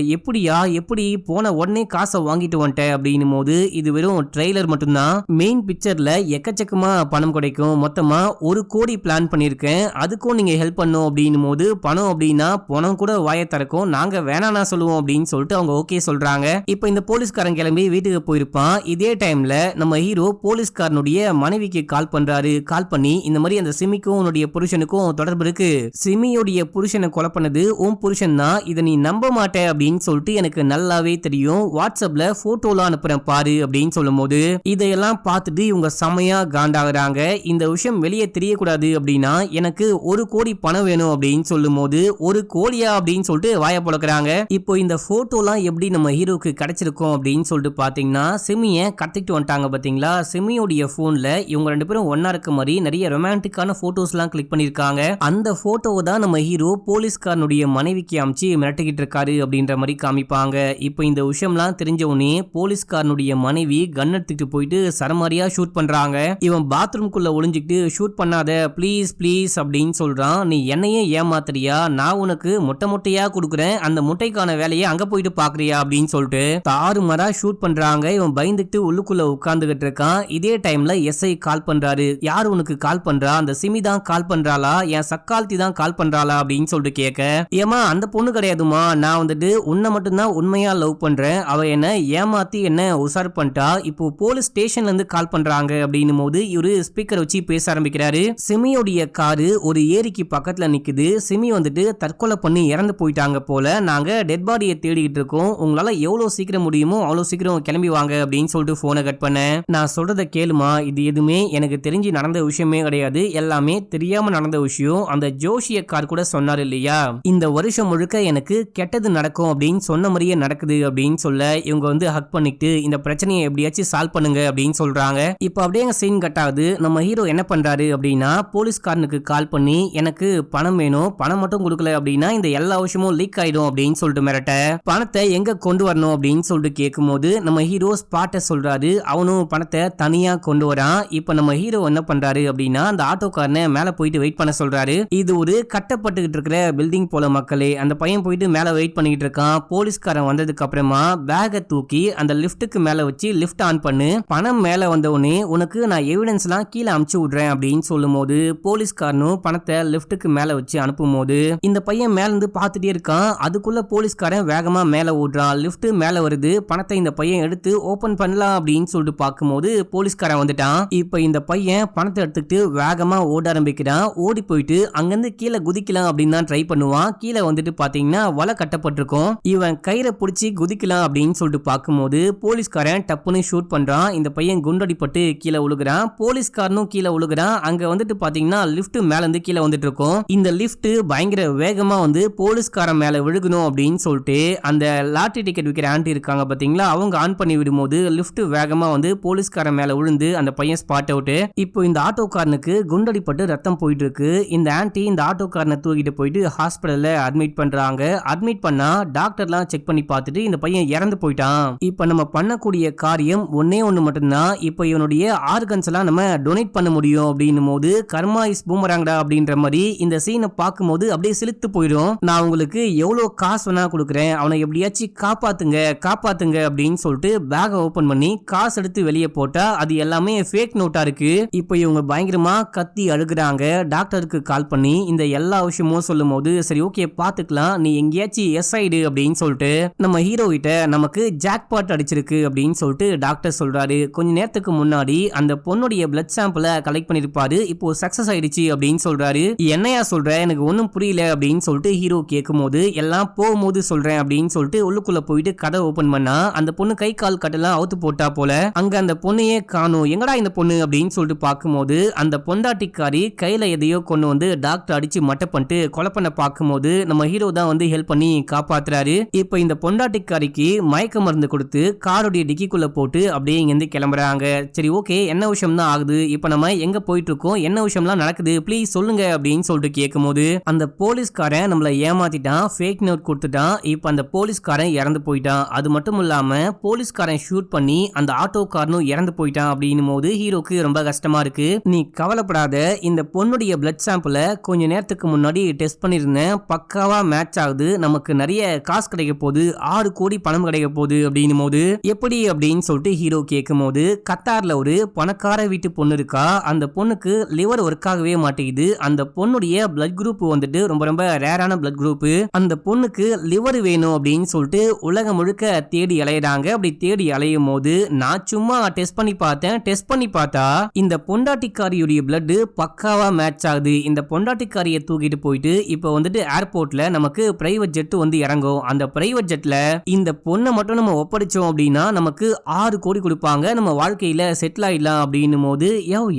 எப்படி போன உடனே காசை வாங்கிட்டு வந்துட்டேன் அப்படின்னும் போது இது வெறும் ட்ரெய்லர் மட்டும்தான் மெயின் பிக்சர்ல எக்கச்சக்கமா பணம் கிடைக்கும் மொத்தமா 1 கோடி பிளான் பண்ணிருக்கேன் அதுக்கும் நீங்க ஹெல்ப் பண்ணும் அப்படின்னும் போது பணம் அப்படின்னா பணம் கூட வாயை திறக்கும் நாங்க வேணானா சொல்லுவோம் அப்படின்னு சொல்லிட்டு அவங்க ஓகே சொல்றாங்க இப்ப இந்த போலீஸ்காரன் கிளம்பி வீட்டுக்கு போயிருப்பான் இதே டைம்ல நம்ம ஹீரோ போலீஸ்காரனுடைய மனைவிக்கு கால் பண்றாரு கால் பண்ணி இந்த மாதிரி அந்த சிமிக்கும் உன்னுடைய புருஷனுக்கும் தொடர்பு இருக்கு சிமியோடைய புருஷனை கொலை பண்ணது உன் புருஷன் தான் இதை நீ நம்ப மாட்டே அப்படின்னு சொல்லிட்டு எனக்கு நல்லாவே தெரியும் வாட்ஸ்அப்ல போட்டோலாம் அனுப்புறேன் பாரு அப்படின்னு சொல்லும் போது இதையெல்லாம் பார்த்துட்டு இவங்க செமையா காண்டாகிறாங்க இந்த விஷயம் வெளியே தெரியக்கூடாது அப்படின்னா எனக்கு 1 கோடி பணம் வேணும் அப்படின்னு சொல்லும் போது 1 கோடியா அப்படின்னு சொல்லிட்டு வாய பொழக்கிறாங்க இப்போ இந்த போட்டோலாம் எப்படி நம்ம ஹீரோக்கு கிடைச்சிருக்கும் அப்படின்னு சொல்லிட்டு பாத்தீங்கன்னா சிமிய கத்திட்டு வந்துட்டாங்க பாத்தீங்களா சிமியோடைய போன்ல இவங்க 2 பேரும் ஒன்னா இருக்க மாதிரி நிறைய ரொமான்டிக்கான போட்டோஸ் எல்லாம் கிளிக் பண்ணிருக்காங்க அந்த போட்டோவை தான் நம்ம ஹீரோ போலீஸ்காரனுடைய மனைவிக்கு அமைச்சு மிரட்டிக்கிட்டு இருக்காரு அப்படின்ற மாதிரி காமிப்பாங்க இப்போ இந்த விஷயம்லாம் தெரிஞ்ச உடனே போலீஸ்காரனுடைய மனைவி கன் எடுத்துட்டு போயிட்டு சரமாரியா ஷூட் பண்றாங்க இவன் பாத்ரூம்குள்ள ஒளிஞ்சிட்டு ஷூட் பண்ணாத ப்ளீஸ் அப்படின்னு சொல்றான் நீ என்னையே ஏமாத்துறியா நான் உனக்கு முட்டையா கொடுக்குறேன் அந்த முட்டைக்கான வேலையை அங்க போயிட்டு பாக்குறியா அப்படின்னு சொல்லிட்டு தாறுமாறா ஷூட் பண்றாங்க இவன் பயந்துட்டு உள்ளுக்குள்ள உட்கார்ந்துகிட்டு இருக்கான் இதே டைம்ல எஸ்ஐ கால் பண்றாரு யார் உனக்கு கால் பண்றா அந்த சிமி தான் கால் பண்றாளா என் சக்கால்த்தி தான் கால் பண்றாளா அப்படின்னு சொல்லிட்டு கேட்க ஏமா அந்த பொண்ணு கிடையாதுமா நான் வந்துட்டு உன்னை மட்டும்தான் உண்மையா லவ் பண்றேன் அவ என்ன ஏமாத்தி என்ன உசார் பண்ணிட்டா இப்போ போலீஸ் ஸ்டேஷன்ல இருந்து கால் பண்றாங்க அப்படின்னும் போது இவரு ஸ்பீக்கர் வச்சு பேச ஆரம்பிக்கிறாரு சிமியோடைய காரு ஒரு ஏரிக்கு பக்கத்துல நிக்குது சிமி வந்துட்டு தற்கொலை பண்ணி இறந்து போயிட்டாங்க போல நாங்க டெட் பாடியை தேடிட்டு இருக்கோம் உங்களால எவ்வளவு சீக்கிரம் முடியுமோ அவ்வளவு சீக்கிரம் கிளம்பி வாங்க அப்படின்னு சொல்லிட்டு போனை கட் பண்ண நான் சொல்றத கேளுமா இது எதுவுமே எனக்கு தெரிஞ்சு நடந்த விஷயமே கிடையாது எல்லாமே தெரியாம நடந்த விஷயம் அந்த ஜோஷியக்கார் கூட சொன்னார் இல்லையா இந்த வருஷம் முழுக்க எனக்கு கெட்டது நடக்கும் அப்படின்னு சொன்ன மாதிரியே நடக்குது அப்படின்னு சொல்ல இவங்க வந்து ஹக் பண்ணிட்டு இந்த பிரச்சனையை எப்படியாச்சும் சால்வ் பண்ணுங்க அப்படின்னு சொல்றாங்க இப்ப அப்படியே சீன் கட் ஆகுது நம்ம ஹீரோ என்ன பண்றாரு அப்படின்னா போலீஸ்காரனுக்கு கால் பண்ணி எனக்கு பணம் வேணும் பணம் மட்டும் கொடுக்கல அப்படின்னா இந்த எல்லா விஷயமும் லீக் ஆயிடும் அப்படின்னு சொல்லிட்டு மிரட்ட பணத்தை எங்க கொண்டு வரணும் அப்படின்னு சொல்லிட்டு கேட்கும் போது நம்ம ஹீரோ ஸ்பாட்டை சொல்றாரு அவனும் பணத்தை தனியா கொண்டு வரான் இப்ப நம்ம ஹீரோ என்ன பண்றாரு அப்படின்னா அந்த ஆட்டோக்காரனை மேல போயிட்டு வெயிட் பண்ண சொல்றாரு இது ஒரு கட்டப்பட்டுக்கிட்டு இருக்கிற பில்டிங் போல மக்களே அந்த பையன் போயிட்டு மேல வெயிட் பண்ணிட்டு இருக்கான் போலீஸ்காரன் வந்ததுக்கு அப்புறமா பேகை தூக்கி அந்த லிப்டுக்கு மேல வச்சு லிப்ட் ஆன் பண்ணு பணம் மேல வந்தவனே உனக்கு நான் எவிடன்ஸ் எல்லாம் கீழே அமுச்சு விடுறேன் அப்படின்னு சொல்லும் போது போலீஸ்காரனும் பணத்தை லிப்டுக்கு மேல வச்சு அனுப்பும் போது இந்த பையன் மேல இருந்து பாத்துட்டே இருக்கான் அதுக்குள்ள போலீஸ்காரன் வேகமா மேல ஓடுறான் லிப்ட் மேல வருது பணத்தை இந்த பையன் எடுத்து ஓபன் பண்ணலாம் அப்படின்னு சொல்லிட்டு பார்க்கும்போது போலீஸ்காரன் வந்துட்டான் இப்ப இந்த பையன் பணத்தை எடுத்துக்கிட்டு வேகமா ஓட ஆரம்பிக்கிறான் ஓடி போயிட்டு அங்கிருந்து கீழே குதிக்கலாம் அப்படின்னு தான் ட்ரை பண்ணுவான் கீழே வந்துட்டு பாத்தீங்கன்னா வலை கட்டப்பட்டிருக்கும் இவன் கயிறை பிடிச்சி குதிக்கலாம் அப்படின்னு சொல்லிட்டு பார்க்கும்போது போலீஸ்காரன் டப்புன்னு ஷூட் பண்றான் இந்த பையன் குண்டடிப்பட்டு கீழே விழுகிறான் போலீஸ்காரனும் கீழே விழுகிறான் அங்க வந்துட்டு பாத்தீங்கன்னா லிப்ட் மேல இருந்து கீழே வந்துட்டு இருக்கும் இந்த லிப்ட் பயங்கர வேகமா வந்து போலீஸ்காரன் மேல விழுகணும் அப்படின்னு சொல்லிட்டு அந்த லாட்டரி டிக்கெட் விற்கிற ஆண்டி இருக்காங்க பாத்தீங்களா அவங்க ஆன் பண்ணி விடும்போது லிஃப்ட் வேகமா வந்து போலீஸ்காரன் மேல விழுந்து அந்த பையன் ஸ்பாட் அவுட். இப்போ இந்த ஆட்டோக்காரனுக்கு குண்டடிப்பட்டு ரத்தம் போயிட்டு இருக்கு. இந்த ஆன்ட்டி இந்த ஆட்டோக்காரனை தூக்கிட்டு போயிட்டு ஹாஸ்பிடல்ல அட்மிட் பண்றாங்க. அட்மிட் பண்ணா டாக்டர்லாம் செக் பண்ணி பார்த்துட்டு இந்த பையன் இறந்து போயிட்டான். இப்போ நம்ம பண்ணக்கூடிய காரியம் ஒன்னே ஒண்ணு மட்டும்தான். இப்போ இவனுடைய ஆர்கன்ஸ் எல்லாம் நம்ம டொனேட் பண்ண முடியும் அப்படின்னும் போது கர்மா இஸ் பூமராங்கடா அப்படின்ற மாதிரி இந்த சீனை பார்க்கும்போது அப்படியே சிலுத்து போயிடும். நான் உங்களுக்கு எவ்வளவு காசு வேணா கொடுக்குறேன், அவனை எப்படியாச்சும் காப்பாத்துங்க காப்பாத்துங்க அப்படின்னு சொல்லிட்டு பேக் ஓபன் பண்ணி காசு எடுத்து வெளியே போட்டா அது எல்லாமே ஃபேக் நோட்டா இருக்கு. இப்போ இவங்க பயங்கரமா கத்தி அழுகுறாங்க. டாக்டருக்கு கால் பண்ணி இந்த எல்லா விஷயமும் சொல்லும் போது சரி ஓகே பாத்துக்கலாம், நீ எங்கேயாச்சும் எஸ் ஆயிடு அப்படின்னு சொல்லிட்டு நம்ம ஹீரோ கிட்ட நமக்கு ஜாக்பாட் அடிச்சிருக்கு அப்படின்னு சொல்லிட்டு டாக்டர் சொல்றாரு. கொஞ்ச நேரத்துக்கு முன்னாடி அந்த பொண்ணுடைய பிளட் சாம்பிளை கலெக்ட் பண்ணிருப்பாரு, இப்போ சக்சஸ் ஆயிடுச்சு அப்படின்னு சொல்றாரு. என்னையா சொல்ற, எனக்கு ஒன்னும் புரியல அப்படின்னு சொல்லிட்டு ஹீரோ கேட்கும் போது எல்லாம் போகும்போது சொல்றேன் அப்படின்னு சொல்லிட்டு உள்ளுக்குள்ள போயிட்டு கதை ஓபன் பண்ணா அந்த பொண்ணு கை கால் கட்டெல்லாம் அவுத்து போட்டா போல. அங்க அந்த பொண்ணையே காணும். எங்கடா இந்த பொண்ணு அப்படின்னு சொல்லிட்டு பார்க்கும்போது அந்த பொண்டாட்டிக்காரி கையில எதையோ கொண்டு வந்து டாக்டர் அடிச்சு மட்டை பண்ணிட்டு கொலை பண்ண பார்க்கும்போது நம்ம ஹீரோ தான் வந்து ஹெல்ப் பண்ணி காப்பாத்துறாரு. இப்போ இந்த பொண்டாட்டிக்காரிக்கு மயக்க மருந்து கொடுத்து காருடைய டிக்கிக்குள்ள போட்டு அப்படியே இங்கிருந்து கிளம்புறாங்க. சரி ஓகே என்ன விஷயம் தான் ஆகுது, இப்போ நம்ம எங்க போயிட்டு இருக்கோம், என்ன விஷயம்லாம் நடக்குது ப்ளீஸ் சொல்லுங்க அப்படின்னு சொல்லிட்டு கேட்கும்போது அந்த போலீஸ்காரன் நம்மள ஏமாத்திட்டான், ஃபேக் நோட் கொடுத்துட்டான். இப்போ அந்த போலீஸ்காரன் இறந்து போயிட்டான். அது மட்டும் இல்லாம போலீஸ்காரன் ஷூட் பண்ணி அந்த ஆட்டோக்காரனும் இறந்து போயிட்டான் அப்படின்னும் போது ஹீரோக்கு ரொம்ப கஷ்டமா இருக்கு. நீ கவலைப்படாத, இந்த பொண்ணுடைய பிளட் சாம்பிளை கொஞ்ச நேரத்துக்கு முன்னாடி டெஸ்ட் பண்ணிருந்தேன், பக்காவா மேட்ச் ஆகுது, நமக்கு நிறைய காசு கிடைக்க போகுது, 6 கோடி பணம் கிடைக்க போகுது அப்படின்னும் போது எப்படி அப்படின்னு சொல்லிட்டு ஹீரோ கேட்கும் போது கத்தார்ல ஒரு பணக்கார வீட்டு பொண்ணு இருக்கா, அந்த பொண்ணுக்கு லிவர் ஒர்க் ஆகவே மாட்டேங்குது, அந்த பொண்ணுடைய பிளட் குரூப் வந்துட்டு ரொம்ப ரொம்ப ரேரான பிளட் குரூப், அந்த பொண்ணுக்கு லிவர் வேணும் அப்படின்னு சொல்லிட்டு உலகம் முழுக்க தேடி அலையறாங்க. அப்படி தேடி அலையும் போது நான் சும்மா டெஸ்ட் பண்ணி பார்த்தேன், டெஸ்ட் பண்ணி பார்த்தா இந்த பொண்டாட்டிக்காரியுடைய பிளட் பக்காவா மேட்ச் ஆகுது. இந்த பொண்டாட்டிக்காரியை தூக்கிட்டு போயிட்டு இப்போ வந்துட்டு ஏர்போர்ட்ல நமக்கு பிரைவேட் ஜெட் வந்து இறங்கும். அந்த பிரைவேட் ஜெட்ல இந்த பொண்ணை மட்டும் நம்ம ஒப்படைச்சோம் அப்படின்னா நமக்கு 6 கோடி கொடுப்பாங்க, நம்ம வாழ்க்கையில செட்டில் ஆயிடலாம் அப்படின்னும் போது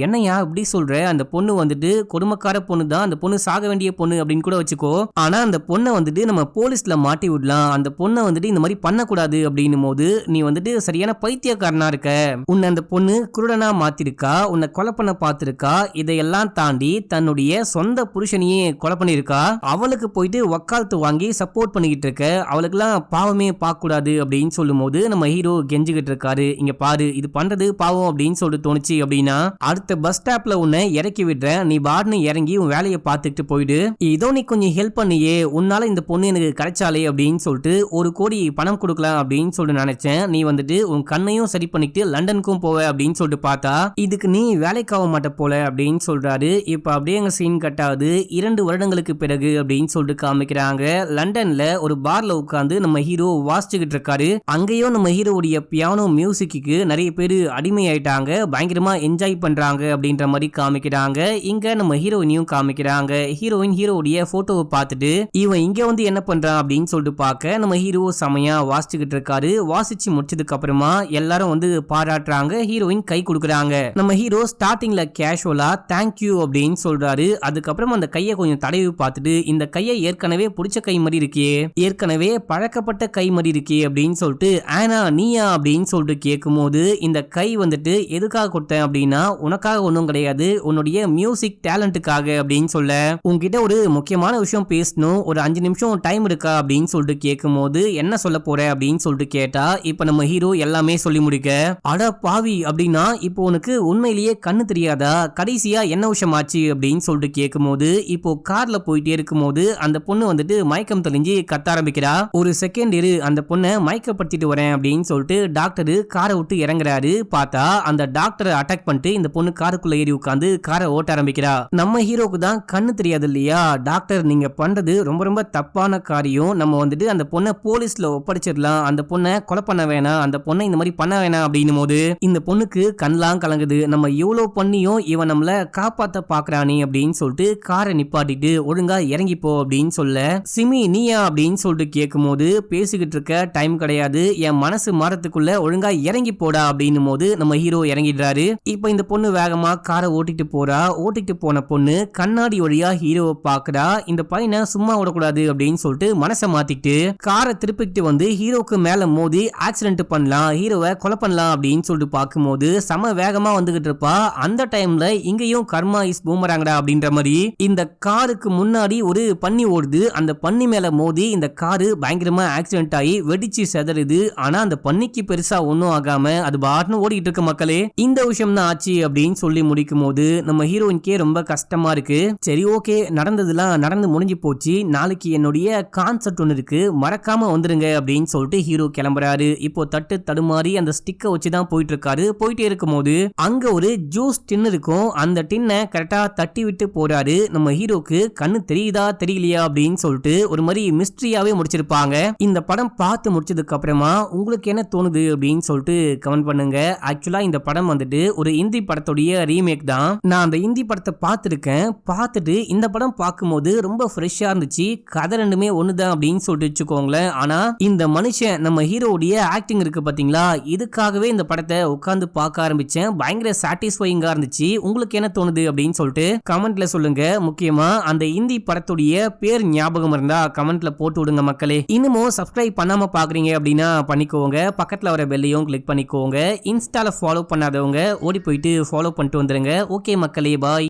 என்னையா இப்படி சொல்ற, அந்த பொண்ணு வந்துட்டு கொடுமைக்கார பொண்ணு தான், அந்த பொண்ணு சாக வேண்டிய பொண்ணு அப்படின்னு கூட வச்சுக்கோ, ஆனா அந்த பொண்ணை வந்துட்டு நம்ம போலீஸ்ல மாட்டி விடலாம், அந்த பொண்ணை வந்துட்டு இந்த மாதிரி பண்ணக்கூடாது அப்படின்னும் போது நீ வந்துட்டு சரியான பைத்தியக்காரனா இருக்க, உன்னை அந்த பொண்ணு குருடனா மாத்திருக்கா, உன்னை கொலை பண்ண பார்த்திருக்கா, இதையெல்லாம் தாண்டி தன்னுடைய சொந்த புருஷனையே கொலை பண்ணிருக்கா, அவளுக்கு போயிட்டு வக்காலத்து வாங்கி சப்போர்ட் பண்ணிக்கிட்டு இருக்க, அவளுக்குலாம் பாவமே பார்க்க கூடாது அப்படின்னு சொல்லும் போது நம்ம ஹீரோ கெஞ்சிக்கிட்டு இருக்காரு. இங்க பாரு, இது பண்றது பாவம் அப்படின்னு சொல்லிட்டு தோணுச்சு அப்படின்னா அடுத்த பஸ் ஸ்டாப்ல உன்னை இறக்கி விடுறேன், நீ பாட்னு இறங்கி உன் வேலையை பார்த்துக்கிட்டு போயிடு, இதோ நீ கொஞ்சம் ஹெல்ப் பண்ணியே, உன்னால இந்த பொண்ணு எனக்கு கிடைச்சாலே அப்படின்னு சொல்லிட்டு 1 கோடி பணம் கொடுக்கலாம் அப்படின்னு சொல்லிட்டு நினைச்சேன், நீ வந்துட்டு உன் கண்ணையும் சரி பண்ணிட்டு லண்டனுக்கும் போவ அப்படின்னு சொல்லிட்டு பார்த்தா இதுக்கு நீ வேலைக்காக மாட்ட போல அப்படின்னு சொல்றாரு. இப்ப அப்படியே எங்க சீன் கட் ஆகுது. 2 வருடங்களுக்கு பிறகு அப்படின்னு சொல்லிட்டு காமிக்கிறாங்க. லண்டன்ல ஒரு பார்ல உட்கார்ந்து நம்ம ஹீரோ வாசிச்சுக்கிட்டு இருக்காரு. அங்கேயும் நம்ம ஹீரோவுடைய பியானோ மியூசிக்கு நிறைய பேர் அடிமையாயிட்டாங்க, பயங்கரமா என்ஜாய் பண்றாங்க அப்படின்ற மாதிரி காமிக்கிறாங்க. இங்க நம்ம ஹீரோயினையும் காமிக்கிறாங்க. ஹீரோயின் ஹீரோவுடைய போட்டோவை பார்த்துட்டு இவன் இங்க வந்து என்ன பண்றான் அப்படின்னு சொல்லிட்டு பார்க்க நம்ம ஹீரோ செமையா வாசிச்சுக்கிட்டு இருக்காரு. வாசிச்சு முடிச்சதுக்கு அப்புறமா எல்லாரும் வந்து பாராட்டுறாங்க, ஹீரோயின் கை கொடுக்குறாங்க. நம்ம ஹீரோ ஸ்டார்டிங்ல கேஷுவலா தேங்க்யூ அப்படின்னு சொல்றாரு. அதுக்கப்புறம் அந்த கையை கொஞ்சம் தடவி பார்த்துட்டு இந்த கையை ஏற்கனவே பிடிச்ச கை மாதிரி இருக்கே, ஏற்கனவே பழக்கப்பட்ட கை மாதிரி இருக்கே அப்படின்னு சொல்லிட்டு ஆனா நீயா அப்படின்னு சொல்லிட்டு கேட்கும் போது இந்த கை வந்துட்டு எதுக்காக கொடுத்தேன் அப்படின்னா உனக்காக ஒன்றும் கிடையாது, உன்னுடைய மியூசிக் டேலண்ட்டுக்காக அப்படின்னு சொல்ல, உங்ககிட்ட ஒரு முக்கியமான விஷயம் பேசணும், ஒரு 5 நிமிஷம் டைம் இருக்கா அப்படின்னு சொல்லிட்டு கேட்கும் போது என்ன சொல்ல போற அப்படின்னு சொல்லிட்டு கேட்டா இப்ப நம்ம ஹீரோ எல்லாமே சொல்லி முடிக்க, அட பாவி அப்படின்னா இப்போ உனக்கு உண்மையிலேயே கண்ணு தெரியாதா, கடைசியா என்ன விஷயம் ஆச்சு அப்படின்னு சொல்லிட்டு கேட்கும் போது இப்போ கார்ல போயிட்டே இருக்கும் போது அந்த பொண்ணு வந்துட்டு மயக்கம் தெளிஞ்சு கத்த ஆரம்பிக்கிறா. ஒரு செகண்ட் இரு, அந்த பொண்ணை மயக்கப்படுத்திட்டு வரேன் அப்படின்னு சொல்லிட்டு டாக்டர் காரை விட்டு இறங்குறாரு. பார்த்தா அந்த டாக்டரை அட்டாக் பண்ணிட்டு இந்த பொண்ணு காருக்குள்ள ஏறி உட்காந்து காரை ஓட்ட ஆரம்பிக்கிறா. நம்ம ஹீரோக்கு தான் கண்ணு தெரியாது இல்லையா, டாக்டர் நீங்க பண்றது ரொம்ப ரொம்ப தப்பான காரியம், நம்ம வந்துட்டு அந்த பொண்ணை போலீஸ்ல ஒப்படைச்சிடலாம், அந்த பொண்ணை கொலை பண்ண வேணாம், அந்த பொண்ணை இந்த மாதிரி பண்ண வேணாம் அப்படின்னும் போது இந்த பொண்ணுக்கு கண்ணெல்லாம் கலங்குது. நம்ம எவ்வளவு பண்ணியும் இவன் நம்மள காப்பாத்த பாக்குறானே அப்படின்னு சொல்லிட்டு காரை நிப்பாட்டிட்டு ஒழுங்கா இறங்கிப்போ அப்படின்னு சொல்ல, சிமி நீயா அப்படின்னு சொல்லிட்டு கேட்கும் போது பேசிக்கிட்டு இருக்க டைம் கிடையாது, என் மனசு மாறத்துக்குள்ள ஒழுங்கா இறங்கி போடா அப்படின்னும் போது நம்ம ஹீரோ இறங்கிடுறாரு. இப்ப இந்த பொண்ணு வேகமா காரை ஓட்டிட்டு போறா. ஓட்டிட்டு போன பொண்ணு கண்ணாடி வழியா ஹீரோவை பாக்குறா. இந்த பையனை சும்மா விடக்கூடாது அப்படின்னு சொல்லிட்டு மனசை மாத்திட்டு காரை திருப்பிட்டு வந்து ஹீரோக்கு மேல மோதி ஆக்சிடென்ட் பண்ணலாம், ஹீரோவை கொலை பண்ணலாம் அப்படின்னு சொல்லிட்டு பார்க்கும்போது செம வேகமா வந்துகிட்டு இருப்பா. அந்த டைம்ல இங்கேயும் கர்மா இஸ் பூமராங்கடா அப்படின்ற மாதிரி இந்த காருக்கு முன்னாடி ஒரு பன்னி ஓடுது. அந்த பன்னி மேல மோதி இந்த காரு பயங்கரமா ஆக்சிடென்ட் ஆகி வெடிச்சு செதறுது. ஆனா அந்த பன்னிக்கு பெருசா ஒன்னும் ஆகாம அது பாட்டுன்னு ஓடிட்டு இருக்க மக்களே. இந்த விஷயம் தான் ஆச்சு அப்படின்னு சொல்லி முடிக்கும் போது நம்ம ஹீரோயின்கே ரொம்ப கஷ்டமா இருக்கு. சரி ஓகே, நடந்ததுலாம் நடந்து முடிஞ்சு போச்சு. நாளைக்கு என்னுடைய கான்செர்ட் ஒன்று இருக்கு, மறக்காம வந்துருங்க அப்படின்னு சொல்லிட்டு ஹீரோ கிளம்புறாரு. இப்போ தட்டு தடுமாறி அந்த ஸ்டிக்கை வச்சுதான் போயிட்டு இருக்காரு. போயிட்டே இருக்கும் போது அங்க ஒரு ஜூஸ் டின் இருக்கும். அந்த டின்னை கரெக்டா தட்டி விட்டு போறாரு. நம்ம ஹீரோக்கு கண்ணு தெரியுதா தெரியலையா அப்படின்னு சொல்லிட்டு ஒரு மாதிரி மிஸ்ட்ரியாவே முடிச்சிருப்பாங்க. இந்த படம் பார்த்து முடிச்சதுக்கு அப்புறமா உங்களுக்கு என்ன தோணுது அப்படின்னு சொல்லிட்டு கமெண்ட் பண்ணுங்க. ஆக்சுவலா இந்த படம் வந்துட்டு ஒரு இந்தி படத்துடைய ரீமேக் தான். நான் அந்த இந்தி படத்தை பார்த்துருக்கேன். பார்த்துட்டு இந்த படம் பார்க்கும்போது ரொம்ப ஃப்ரெஷ்ஷா இருந்துச்சு. கதை ரெண்டுமே ஒண்ணுதான் அப்படின்னு சொல்லிட்டு வச்சுக்கோங்களேன். ஆனா இந்த மனுஷன் நம்ம ஹீரோடைய ஆக்டிங் இருக்கு பாத்தீங்களா, இதுக்காகவே இந்த படத்தை உட்கார்ந்து பார்க்க ஆரம்பிச்சேன். பயங்கர சாட்டிஸ்ஃபைங்கா இருந்துச்சு. உங்களுக்கு என்ன தோணுது அப்படின்னு சொல்லிட்டு கமெண்ட்ல சொல்லுங்க. முக்கியமா அந்த இந்தி படத்துடைய பேர் ஞாபகம் இருந்தா கமெண்ட்ல போட்டு விடுங்க மக்களே. இன்னமும் சப்ஸ்கிரைப் பண்ணாம பாக்குறீங்க அப்படின்னா பண்ணிக்கோங்க. பக்கத்துல வர பெல்லையும் கிளிக் பண்ணிக்கோங்க. இன்ஸ்டால ஃபாலோ பண்ணாதவங்க ஓடி போயிட்டு ஃபாலோ பண்ணிட்டு வந்துருங்க. ஓகே மக்களே, பாய்.